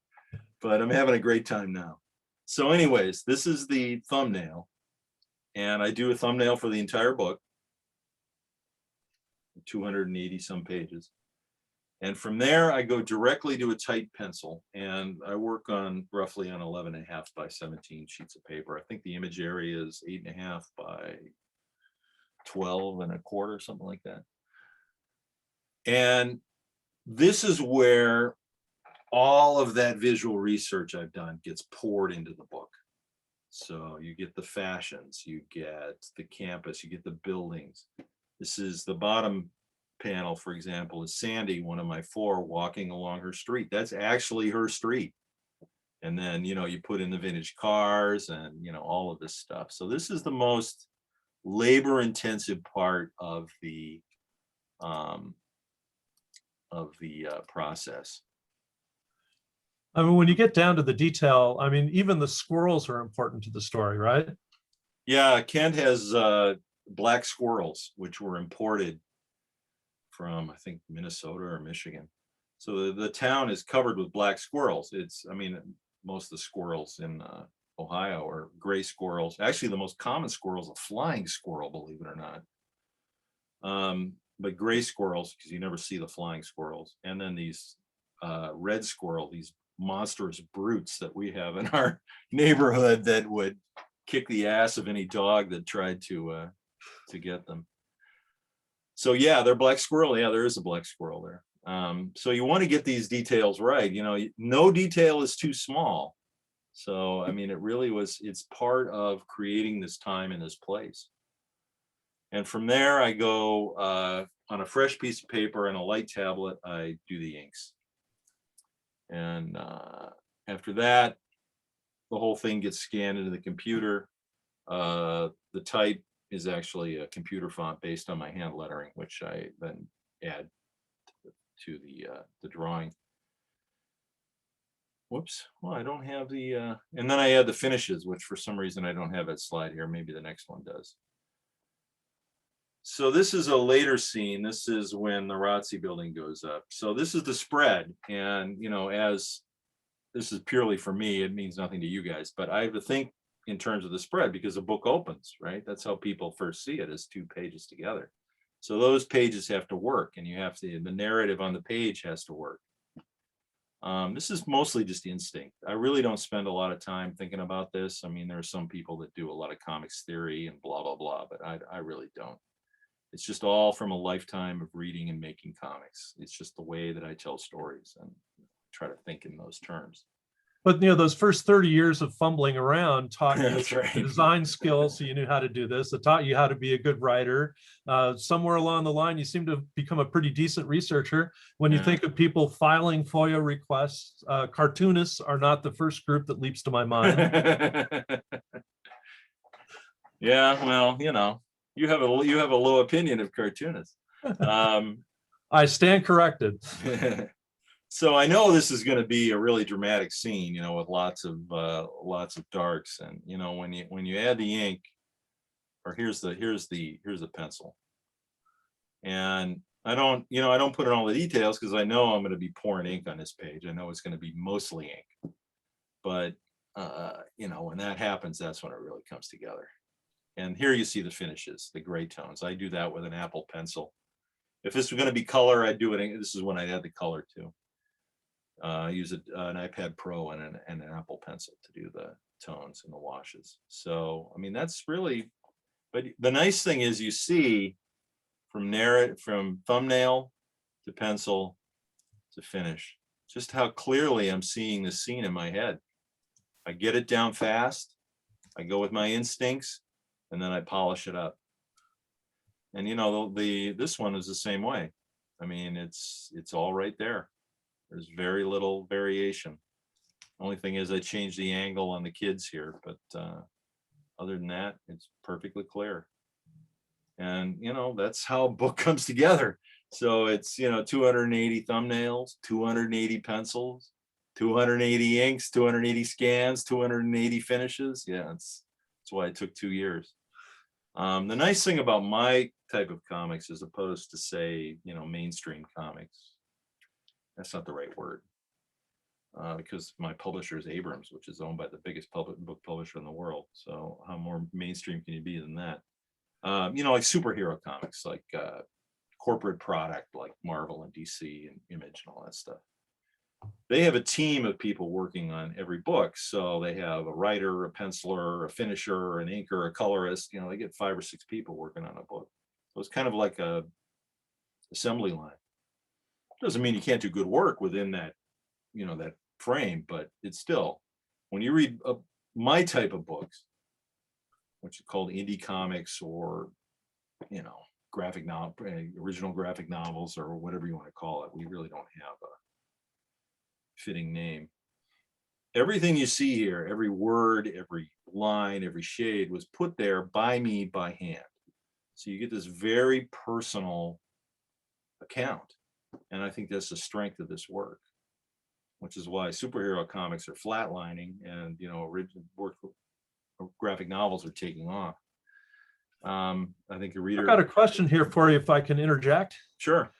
But I'm having a great time now. So anyways, this is the thumbnail, and I do a thumbnail for the entire book, 280 some pages. And from there, I go directly to a tight pencil, and I work roughly on 11.5 by 17 sheets of paper. I think the image area is 8.5 by 12.25, something like that. And this is where all of that visual research I've done gets poured into the book. So you get the fashions, you get the campus, you get the buildings. This is the bottom panel, for example, is Sandy, one of my 4, walking along her street. That's actually her street. And then, you put in the vintage cars and, all of this stuff. So this is the most labor intensive part of the the process. I mean, when you get down to the detail, I mean, even the squirrels are important to the story, right? Yeah, Kent has black squirrels, which were imported from, I think, Minnesota or Michigan. So the town is covered with black squirrels. I mean, most of the squirrels in Ohio are gray squirrels. Actually, the most common squirrel is a flying squirrel, believe it or not. But gray squirrels, because you never see the flying squirrels. And then these red squirrel, these monstrous brutes that we have in our neighborhood that would kick the ass of any dog that tried to get them. So yeah, they're black squirrel. Yeah, there is a black squirrel there. So you want to get these details right. You know, no detail is too small. So I mean, it's part of creating this time and this place. And from there, I go on a fresh piece of paper and a light tablet, I do the inks. And after that, the whole thing gets scanned into the computer. The type is actually a computer font based on my hand lettering, which I then add to the drawing. Whoops, well, I don't have and then I add the finishes, which for some reason I don't have that slide here. Maybe the next one does. So this is a later scene. This is when the ROTC building goes up. So this is the spread. And, you know, as this is purely for me, it means nothing to you guys, but I have to think in terms of the spread because the book opens, right? That's how people first see it, as two pages together. So those pages have to work, and the narrative on the page has to work. This is mostly just instinct. I really don't spend a lot of time thinking about this. I mean, there are some people that do a lot of comics theory and blah, blah, blah, but I really don't. It's just all from a lifetime of reading and making comics. It's just the way that I tell stories and try to think in those terms. But you know, those first 30 years of fumbling around taught you That's right. design skills, so you knew how to do this. It taught you how to be a good writer. Somewhere along the line, you seem to have become a pretty decent researcher. When you think of people filing FOIA requests, cartoonists are not the first group that leaps to my mind. Yeah, well, you know, you have a low opinion of cartoonists. I stand corrected. So I know this is going to be a really dramatic scene, you know, with lots of darks, and you know, when you add the ink, or here's the pencil, and I don't put in all the details because I know I'm going to be pouring ink on this page. I know it's going to be mostly ink, but you know, when that happens, that's when it really comes together. And here you see the finishes, the gray tones. I do that with an Apple pencil. If this was going to be color, I'd do it. This is when I add the color too. Use an iPad Pro and an Apple Pencil to do the tones and the washes. So, I mean, that's really, but the nice thing is you see from thumbnail to pencil to finish, just how clearly I'm seeing the scene in my head. I get it down fast. I go with my instincts, and then I polish it up. And you know, this one is the same way. I mean, it's all right there. There's very little variation. Only thing is I changed the angle on the kids here, but other than that, it's perfectly clear. And you know, that's how a book comes together. So it's, you know, 280 thumbnails, 280 pencils, 280 inks, 280 scans, 280 finishes. Yeah, that's why it took 2 years. The nice thing about my type of comics, as opposed to, say, you know, mainstream comics, that's not the right word, because my publisher is Abrams, which is owned by the biggest book publisher in the world. So how more mainstream can you be than that? You know, like superhero comics, like corporate product, like Marvel and DC and Image and all that stuff. They have a team of people working on every book. So they have a writer, a penciler, a finisher, an inker, a colorist. You know, they get 5 or 6 people working on a book. So it's kind of like a assembly line. Doesn't mean you can't do good work within that, you know, that frame, but it's still, when you read my type of books, which is called indie comics, or, you know, graphic novel, original graphic novels, or whatever you want to call it. We really don't have a fitting name. Everything you see here, every word, every line, every shade was put there by me by hand. So you get this very personal account And I think that's the strength of this work, which is why superhero comics are flatlining and, original work, graphic novels are taking off. I think a I've reader. got a question here for you, if I can interject. Sure.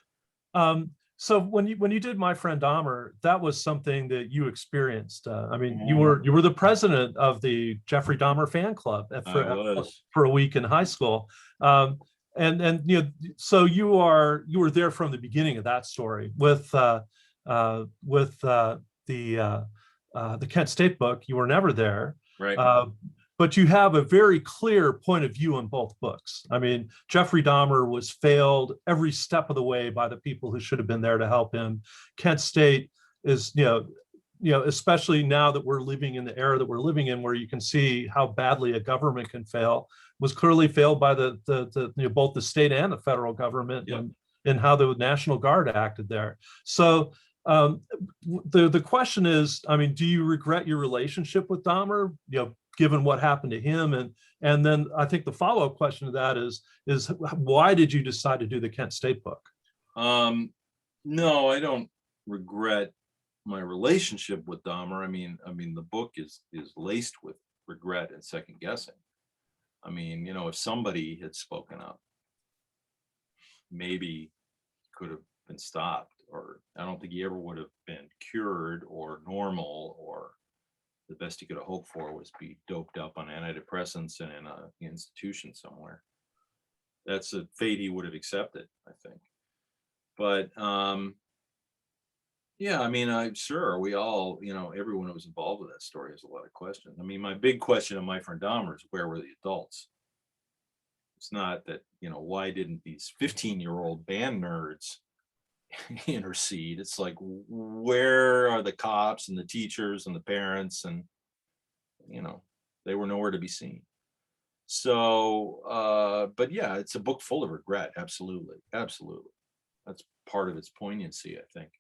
So when you did My Friend Dahmer, that was something that you experienced. I mean, you Mhm. were the president of the Jeffrey Dahmer fan club I was. for a week in high school, and so you were there from the beginning of that story with the Kent State book. You were never there, Right. but you have a very clear point of view in both books. I mean, Jeffrey Dahmer was failed every step of the way by the people who should have been there to help him. Kent State is, especially now that we're living in the era that we're living in, where you can see how badly a government can fail, was clearly failed by both the state and the federal government. Yep. And how the National Guard acted there. So the question is, I mean, do you regret your relationship with Dahmer? Given what happened to him, and then I think the follow-up question to that is why did you decide to do the Kent State book? No, I don't regret my relationship with Dahmer. I mean, the book is laced with regret and second guessing. I mean, if somebody had spoken up, maybe could have been stopped, or I don't think he ever would have been cured or normal, or the best he could have hoped for was be doped up on antidepressants and in an institution somewhere. That's a fate he would have accepted, I think. But yeah, I mean, sure, we all, everyone who was involved with that story has a lot of questions. I mean, my big question of My Friend Dahmer is, where were the adults? It's not that, why didn't these 15-year-old band nerds intercede? It's like, where are the cops and the teachers and the parents? And they were nowhere to be seen. So but yeah, it's a book full of regret. Absolutely That's part of its poignancy, I think.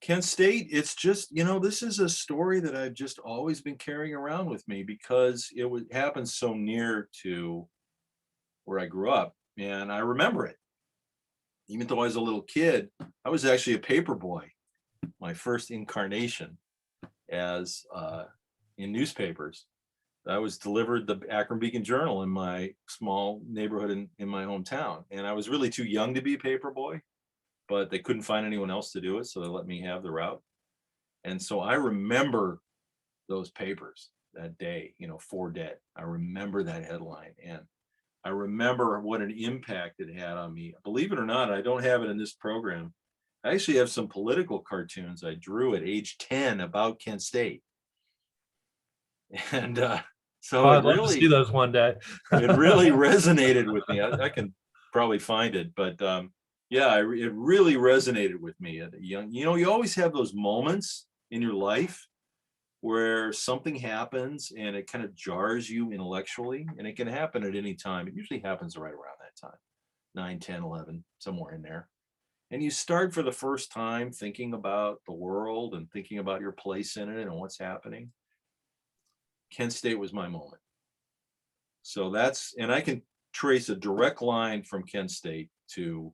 Kent State, it's just, this is a story that I've just always been carrying around with me, because it happened so near to where I grew up, and I remember it. Even though I was a little kid, I was actually a paper boy. My first incarnation as in newspapers. I was delivered the Akron Beacon Journal in my small neighborhood in my hometown. And I was really too young to be a paper boy, but they couldn't find anyone else to do it, so they let me have the route. And so I remember those papers that day, 4 dead. I remember that headline, and I remember what an impact it had on me. Believe it or not, I don't have it in this program. I actually have some political cartoons I drew at age 10 about Kent State. And so I'd love to see those one day. it really resonated with me. I can probably find it, but yeah, it really resonated with me at a young. You always have those moments in your life where something happens and it kind of jars you intellectually, and it can happen at any time. It usually happens right around that time, 9, 10, 11, somewhere in there. And you start for the first time thinking about the world and thinking about your place in it and what's happening. Kent State was my moment. So and I can trace a direct line from Kent State to,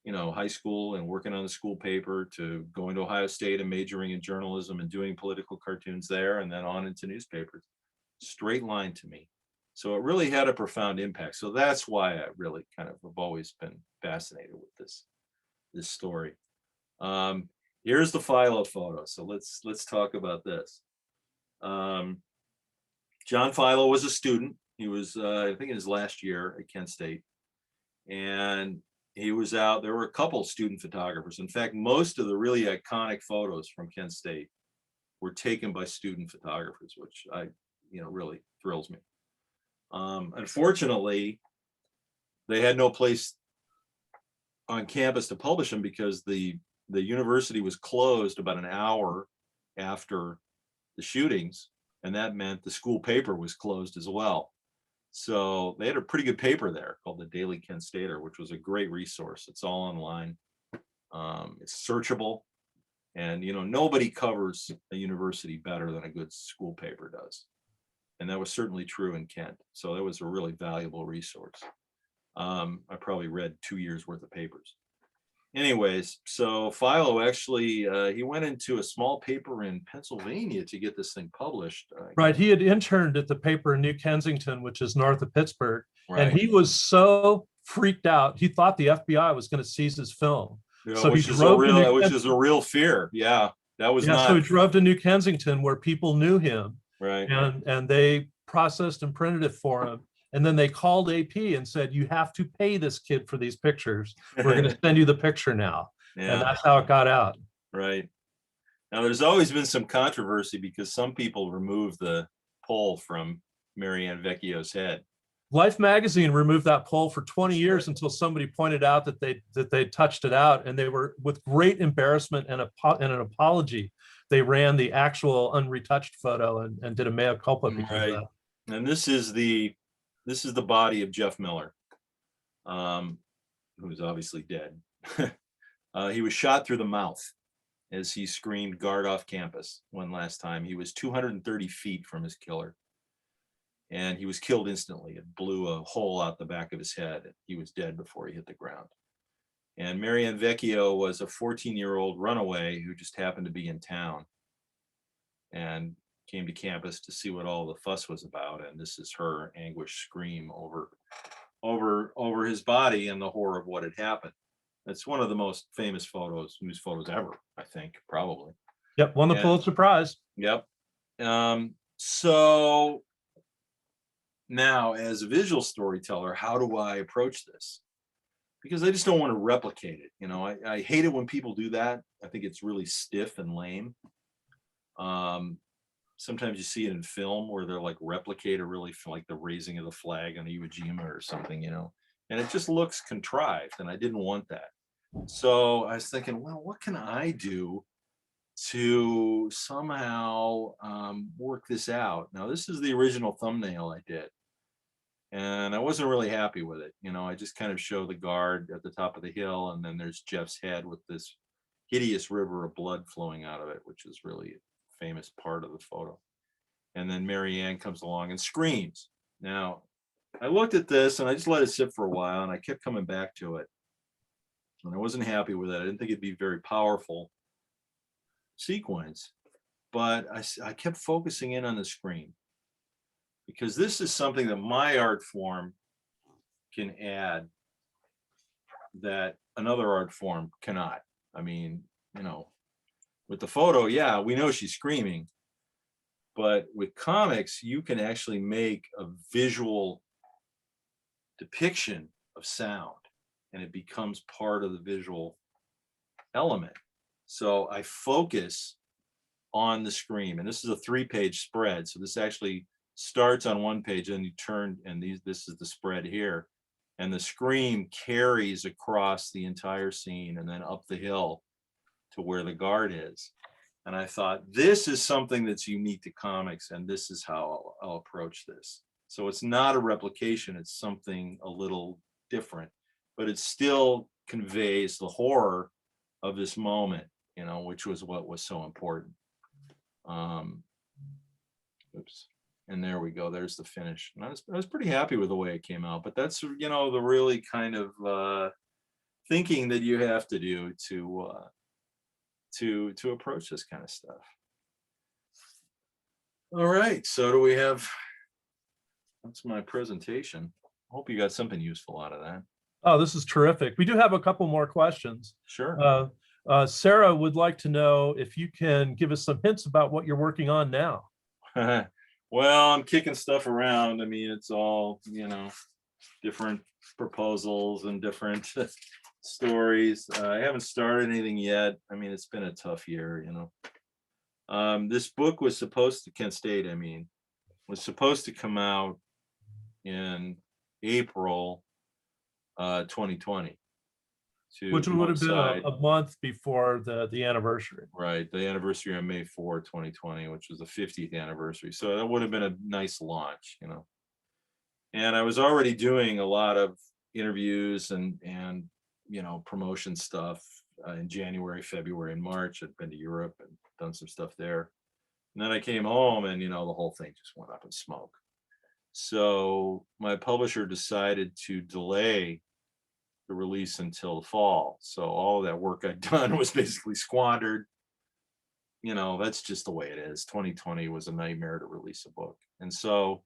high school and working on the school paper, to going to Ohio State and majoring in journalism and doing political cartoons there, and then on into newspapers. Straight line to me. So it really had a profound impact. So that's why I really kind of have always been fascinated with this story. Here's the Philo photo. So let's talk about this. John Philo was a student. He was, I think, in his last year at Kent State, and he was out. There were a couple student photographers. In fact, most of the really iconic photos from Kent State were taken by student photographers, which really thrills me. Unfortunately, they had no place on campus to publish them because the university was closed about an hour after the shootings, and that meant the school paper was closed as well. So they had a pretty good paper there called the Daily Kent Stater, which was a great resource. It's all online. It's searchable, and nobody covers a university better than a good school paper does. And that was certainly true in Kent. So that was a really valuable resource. I probably read 2 years worth of papers. anyways, so Philo actually, he went into a small paper in Pennsylvania to get this thing published. Right. He had interned at the paper in New Kensington, which is north of Pittsburgh. And Right. he was so freaked out. He thought the FBI was going to seize his film. You know, So he drove to New which is a real fear. Yeah. That was Yeah, so he not drove to New Kensington where people knew him, right. and they processed and printed it for him. And then they called AP and said, "You have to pay this kid for these pictures. We're going to send you the picture now." Yeah. And that's how it got out. Right. Now, there's always been some controversy because some people removed the pole from Marianne Vecchio's head. Life magazine removed that poll for 20 years until somebody pointed out that they touched it out, and they were, with great embarrassment and an apology, they ran the actual unretouched photo and did a mea culpa because of that. And this is the body of Jeff Miller, who's obviously dead. He was shot through the mouth as he screamed "guard off campus" one last time. He was 230 feet from his killer, and he was killed instantly. It blew a hole out the back of his head. He was dead before he hit the ground. And Marianne Vecchio was a 14-year-old runaway who just happened to be in town and came to campus to see what all the fuss was about. And this is her anguished scream over his body and the horror of what had happened. It's one of the most famous news photos ever, I think, probably. Yep, won the Pulitzer Prize. Yep. So now, as a visual storyteller, how do I approach this? Because I just don't want to replicate it. You know, I hate it when people do that. I think it's really stiff and lame. Sometimes you see it in film where they're like replicate really like the raising of the flag on Iwo Jima or something, you know, and it just looks contrived, and I didn't want that. So I was thinking, well, what can I do to somehow work this out? Now, this is the original thumbnail I did, and I wasn't really happy with it. You know, I just kind of show the guard at the top of the hill, and then there's Jeff's head with this hideous river of blood flowing out of it, which is really a famous part of the photo. And then Marianne comes along and screams. Now, I looked at this and I just let it sit for a while, and I kept coming back to it. And I wasn't happy with it. I didn't think it'd be very powerful sequence, but I kept focusing in on the scream, because this is something that my art form can add that another art form cannot. I mean, you know, with the photo, yeah, we know she's screaming, but with comics, you can actually make a visual depiction of sound, and it becomes part of the visual element. So I focus on the scream, and this is a 3-page spread. So this actually starts on one page, and you turn, and this is the spread here, and the scream carries across the entire scene and then up the hill to where the guard is. And I thought, this is something that's unique to comics, and this is how I'll approach this. So it's not a replication, it's something a little different, but it still conveys the horror of this moment, you know, which was what was so important. Oops. And there we go. There's the finish. And I was pretty happy with the way it came out, but that's, you know, the really kind of thinking that you have to do to approach this kind of stuff. All right. So do we have, that's my presentation. Hope you got something useful out of that. Oh, this is terrific. We do have a couple more questions. Sure. Sarah would like to know if you can give us some hints about what you're working on now. Well, I'm kicking stuff around. I mean, it's all, you know, different proposals and different stories. I haven't started anything yet. I mean, it's been a tough year, you know. This book was supposed to, Penn State, I mean, was supposed to come out in April 2020. Which would have been a month before the anniversary. Right, the anniversary on May 4, 2020, which was the 50th anniversary. So that would have been a nice launch, you know. And I was already doing a lot of interviews and you know, promotion stuff in January, February, and March. I'd been to Europe and done some stuff there. And then I came home, and, you know, the whole thing just went up in smoke. So my publisher decided to delay the release until the fall. So all of that work I'd done was basically squandered. You know, that's just the way it is. 2020 was a nightmare to release a book. And so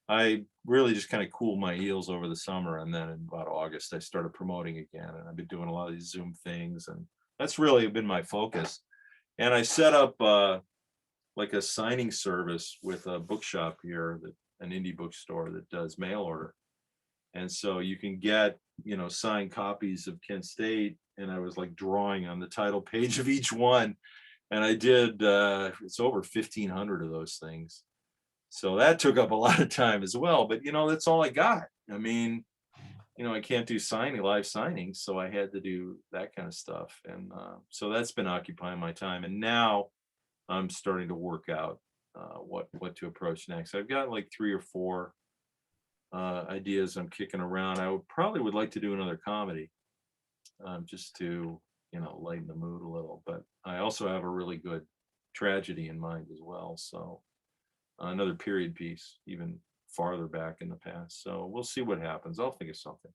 I really just kind of cooled my heels over the summer. And then in about August, I started promoting again. And I've been doing a lot of these Zoom things. And that's really been my focus. And I set up like a signing service with a bookshop here, an indie bookstore that does mail order. And so you can get, you know, signed copies of Kent State. And I was like drawing on the title page of each one. And I did, it's over 1,500 of those things. So that took up a lot of time as well. But, you know, that's all I got. I mean, you know, I can't do live signings. So I had to do that kind of stuff. And so that's been occupying my time. And now I'm starting to work out what to approach next. I've got like 3 or 4 ideas I'm kicking around. I would like to do another comedy just to, you know, lighten the mood a little. But I also have a really good tragedy in mind as well. So another period piece, even farther back in the past. So we'll see what happens. I'll think of something.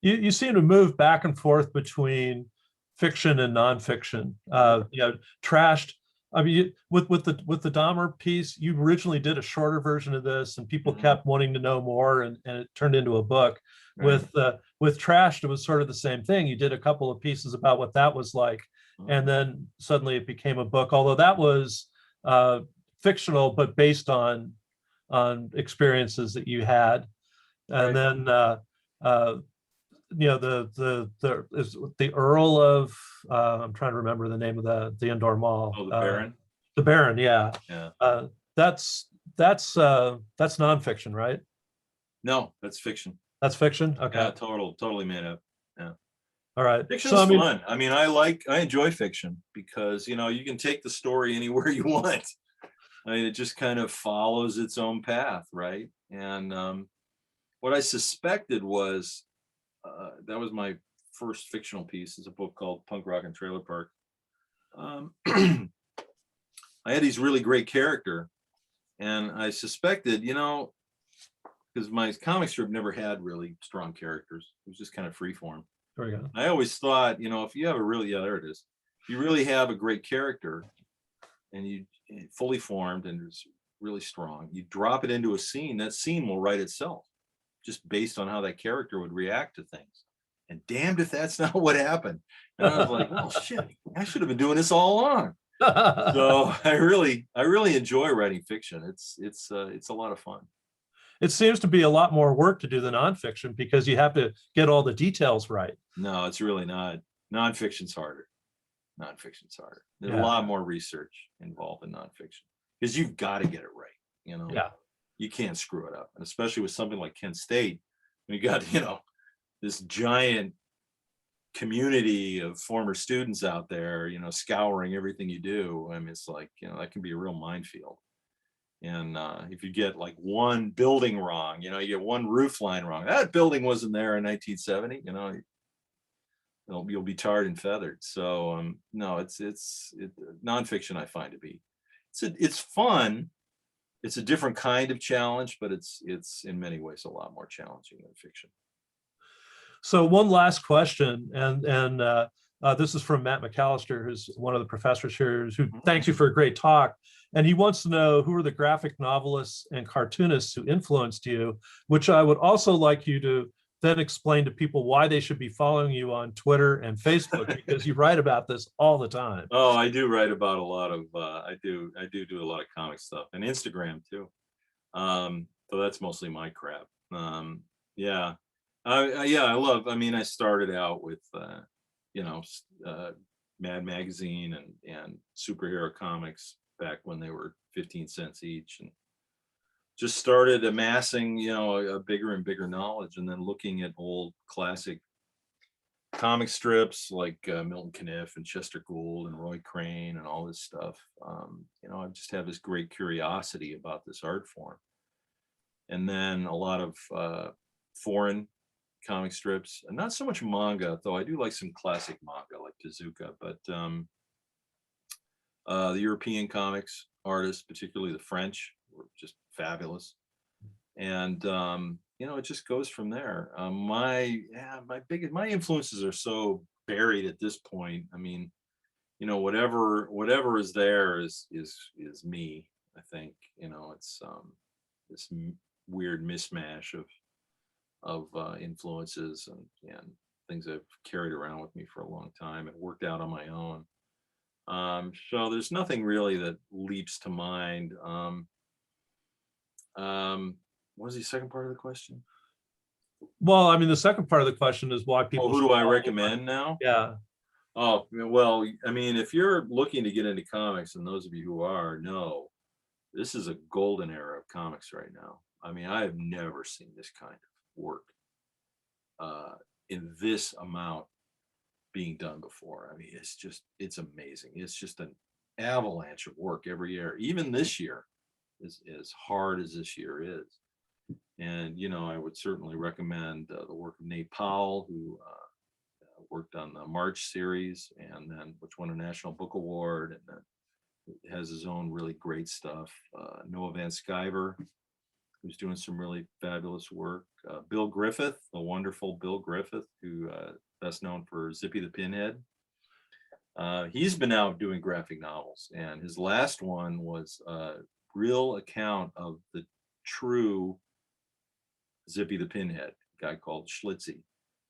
You seem to move back and forth between fiction and nonfiction. You know, trashed. I mean, with the Dahmer piece, you originally did a shorter version of this, and people kept wanting to know more, and it turned into a book. Right. With Trashed, it was sort of the same thing. You did a couple of pieces about what that was like, and then suddenly it became a book. Although that was fictional, but based on experiences that you had, and then you know, the Earl of I'm trying to remember the name of the indoor mall. Oh, the Baron. The Baron, yeah. Yeah. That's nonfiction, right? No, that's fiction. That's fiction. Okay. Yeah, totally made up. Yeah. All right. Fiction's fun. I mean, I enjoy fiction because, you know, you can take the story anywhere you want. I mean, it just kind of follows its own path, right? And what I suspected was that was my first fictional piece. Is a book called Punk Rock and Trailer Park. I had these really great character, and I suspected, you know, because my comic strip never had really strong characters. It was just kind of freeform. There we go. I always thought, you know, if you have there it is. If you really have a great character, and you fully formed and it's really strong, you drop it into a scene. That scene will write itself, just based on how that character would react to things. And damned if that's not what happened. And I was like, well, shit, I should have been doing this all along. So I really enjoy writing fiction. It's a lot of fun. It seems to be a lot more work to do than nonfiction because you have to get all the details right. No, it's really not. Nonfiction's harder. There's a lot more research involved in nonfiction because you've got to get it right. You know, you can't screw it up. And especially with something like Kent State, when you got, you know, this giant community of former students out there, you know, scouring everything you do. I mean, it's like, you know, that can be a real minefield. And if you get like one building wrong, you know, you get one roof line wrong. That building wasn't there in 1970, you know, you'll be tarred and feathered. So no, it's nonfiction. I find to be, it's fun. It's a different kind of challenge, but it's in many ways a lot more challenging than fiction. So one last question, and this is from Matt McAllister, who's one of the professors here, who thanks you for a great talk. And he wants to know who are the graphic novelists and cartoonists who influenced you, which I would also like you to then explain to people why they should be following you on Twitter and Facebook, because you write about this all the time. Oh, I do write about a lot of, I do a lot of comic stuff, and Instagram too. So that's mostly my crap. Yeah. I mean, I started out with, you know, Mad Magazine and superhero comics back when they were 15 cents each, and just started amassing, you know, a bigger and bigger knowledge, and then looking at old classic comic strips like Milton Caniff and Chester Gould and Roy Crane and all this stuff. You know, I just have this great curiosity about this art form. And then a lot of foreign comic strips, and not so much manga, though I do like some classic manga like Tezuka, but the European comics artists, particularly the French, were just fabulous. And it just goes from there. My influences are so buried at this point. I mean, whatever is there is me. I think, it's this weird mismatch of influences and things I've carried around with me for a long time and worked out on my own. So there's nothing really that leaps to mind. What was the second part of the question? Well, I mean, the second part of the question is why people. Who should do I follow you. recommend now? Yeah. Oh, well, I mean, if you're looking to get into comics, and those of you who are, know this is a golden era of comics right now. I mean, I have never seen this kind of work in this amount being done before. I mean, it's amazing. It's just an avalanche of work every year. Even this year is as hard as this year is. And, I would certainly recommend the work of Nate Powell, who worked on the March series, and then which won a National Book Award, and then has his own really great stuff. Noah Van Sciver, who's doing some really fabulous work. Bill Griffith, the wonderful Bill Griffith, who best known for Zippy the Pinhead. He's been out doing graphic novels, and his last one was a real account of the true Zippy the Pinhead, a guy called Schlitzie.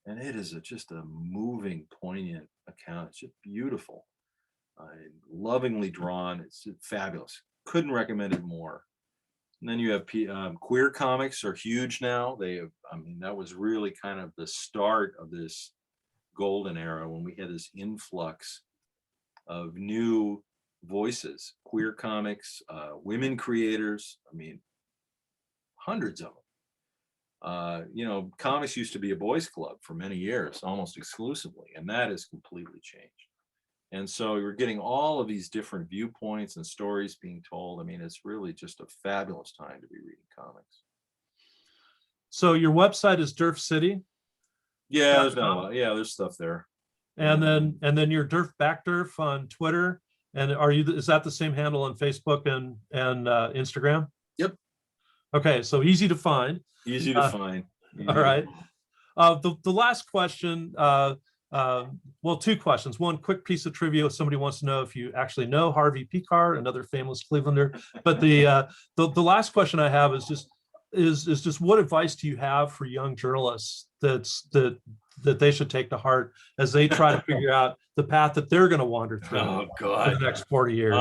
And it is just a moving, poignant account. It's just beautiful. Lovingly drawn. It's fabulous. Couldn't recommend it more. And then you have queer comics are huge now. That was really kind of the start of this golden era when we had this influx of new voices, queer comics, women creators. I mean, hundreds of them. Comics used to be a boys' club for many years, almost exclusively, and that has completely changed. And so you're getting all of these different viewpoints and stories being told. I mean, it's really just a fabulous time to be reading comics. So your website is Derf City. Yeah, there's stuff there. And then you're Derf Backderf on Twitter. And is that the same handle on Facebook and Instagram? Yep. Okay, so easy to find. Easy to find. All right. The last question, well, two questions. One quick piece of trivia. If somebody wants to know if you actually know Harvey Pekar, another famous Clevelander. But the last question I have is just what advice do you have for young journalists that they should take to heart as they try to figure out the path that they're going to wander through for the next 40 years?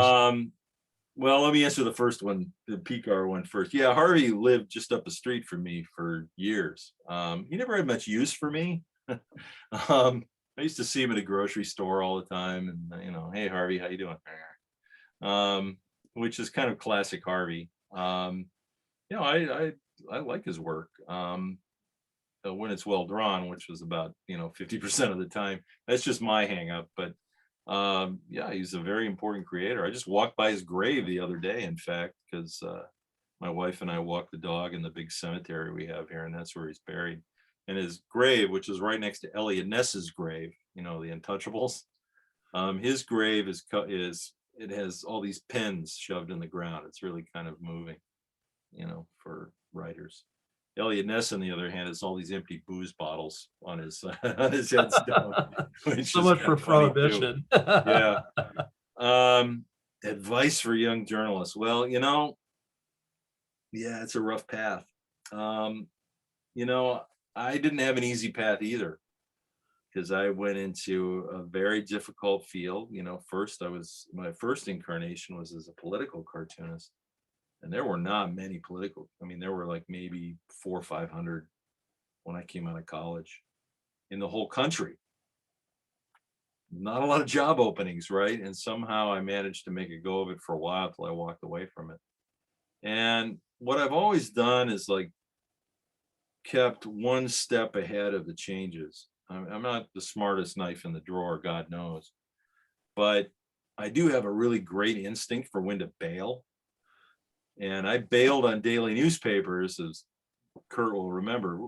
Well, let me answer the first one, the Pekar one first. Yeah, Harvey lived just up the street from me for years. He never had much use for me. I used to see him at a grocery store all the time, and hey Harvey, how you doing? Which is kind of classic Harvey. I like his work when it's well drawn, which was about 50% of the time. That's just my hang up, but he's a very important creator. I just walked by his grave the other day, in fact, because my wife and I walked the dog in the big cemetery we have here, and that's where he's buried. And his grave, which is right next to Elliot Ness's grave, the Untouchables, his grave it has all these pens shoved in the ground. It's really kind of moving, for writers. Elliot Ness, on the other hand, has all these empty booze bottles on his headstone. So much for prohibition. Yeah. Advice for young journalists. Well, it's a rough path. I didn't have an easy path either, because I went into a very difficult field. My first incarnation was as a political cartoonist. And there were not many there were like maybe 400 or 500 when I came out of college in the whole country. Not a lot of job openings, right? And somehow I managed to make a go of it for a while till I walked away from it. And what I've always done is kept one step ahead of the changes. I'm not the smartest knife in the drawer, God knows, but I do have a really great instinct for when to bail. And I bailed on daily newspapers, as Kurt will remember,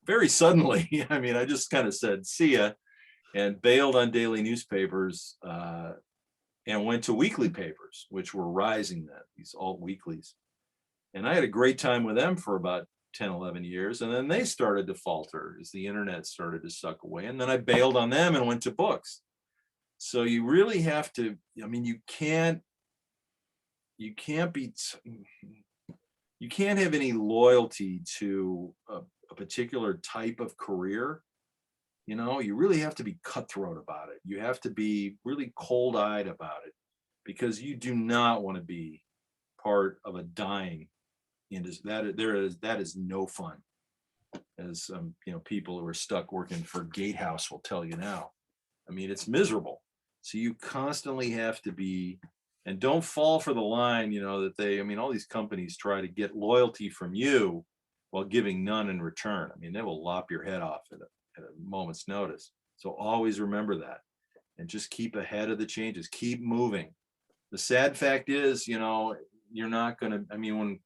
very suddenly. I just kind of said, see ya, and bailed on daily newspapers and went to weekly papers, which were rising then, these alt weeklies. And I had a great time with them for about 10, 11 years. And then they started to falter as the internet started to suck away. And then I bailed on them and went to books. So you really have to, I mean, you can't have any loyalty to a particular type of career. You know, you really have to be cutthroat about it. You have to be really cold-eyed about it, because you do not want to be part of a dying industry. That is no fun, as you know, people who are stuck working for Gatehouse will tell you now. I mean, it's miserable. So you constantly have to be, and don't fall for the line, you know, that I mean, all these companies try to get loyalty from you while giving none in return. I mean, they will lop your head off at a moment's notice. So always remember that, and just keep ahead of the changes, keep moving. The sad fact is, you know, you're not going to, I mean, when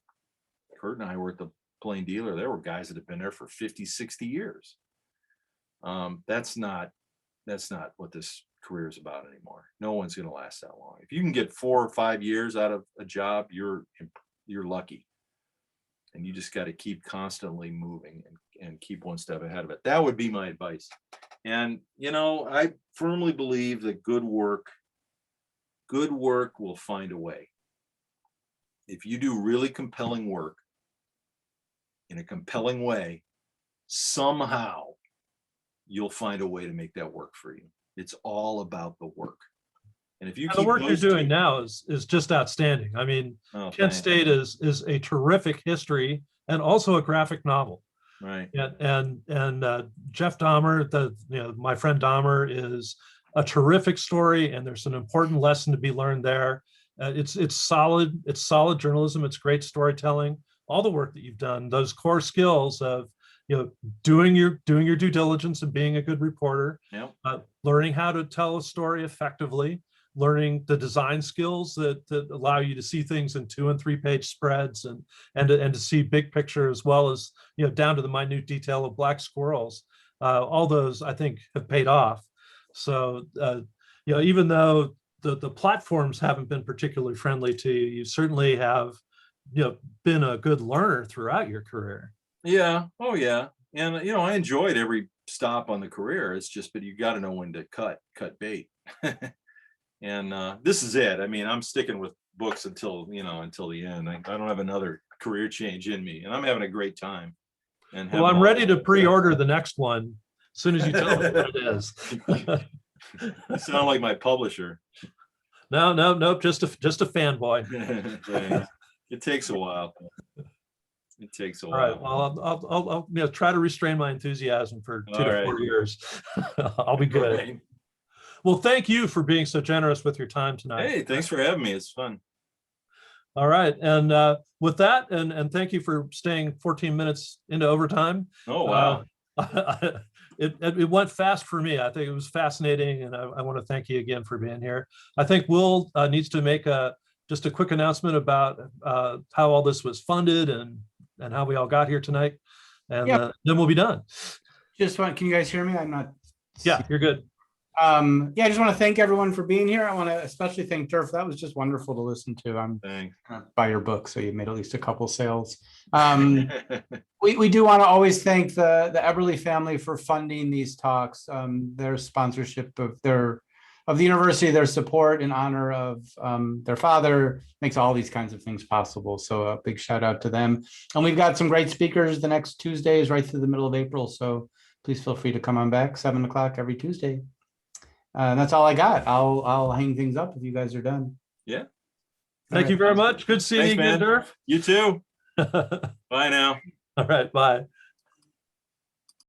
Kurt and I were at the Plain Dealer, there were guys that have been there for 50, 60 years. That's not what this career is about anymore. No one's going to last that long. If you can get 4 or 5 years out of a job, you're lucky. And you just got to keep constantly moving and keep one step ahead of it. That would be my advice. And, you know, I firmly believe that good work will find a way. If you do really compelling work in a compelling way, somehow you'll find a way to make that work for you. It's all about the work. And if you keep the work you're doing now is just outstanding. I mean, Penn State is a terrific history and also a graphic novel. Right. And Jeff Dahmer, my friend Dahmer, is a terrific story, and there's an important lesson to be learned there. It's solid journalism. It's great storytelling. All the work that you've done, those core skills of, you know, doing your due diligence and being a good reporter, yep. Learning how to tell a story effectively, learning the design skills that allow you to see things in 2- and 3-page spreads, and to see big picture, as well as, you know, down to the minute detail of black squirrels. All those, I think, have paid off. So, you know, even though the platforms haven't been particularly friendly to you, you certainly have, you know, been a good learner throughout your career. Yeah. Oh, yeah. And, you know, I enjoyed every stop on the career. It's just, but you got to know when to cut bait. And this is it. I mean, I'm sticking with books until the end. I don't have another career change in me, and I'm having a great time. And well, I'm ready to pre-order the next one as soon as you tell me what it is. You sound like my publisher. No, just a fanboy. It takes a while. It takes a All while. right. Well, I'll you know, try to restrain my enthusiasm for 2 to 4 years. I'll be good. Right. Well, thank you for being so generous with your time tonight. Hey, thanks for having me. It's fun. All right. And with that, and thank you for staying 14 minutes into overtime. Oh, wow. It went fast for me. I think it was fascinating, and I want to thank you again for being here. I think Will needs to make just a quick announcement about how all this was funded and how we all got here tonight, and then we'll be done. Can you guys hear me? I'm not. Yeah, you're good. I just want to thank everyone for being here. I want to especially thank Derf. That was just wonderful to listen to. I'm buy your book, so you made at least a couple sales. We do want to always thank the Eberly family for funding these talks. Their sponsorship of the university, their support in honor of their father makes all these kinds of things possible. So a big shout out to them. And we've got some great speakers the next Tuesdays right through the middle of April. So please feel free to come on back, 7 o'clock every Tuesday. And that's all I got. I'll hang things up if you guys are done. Yeah. Thank you very much. Good seeing you again, Derf. You too. Bye now. All right. Bye.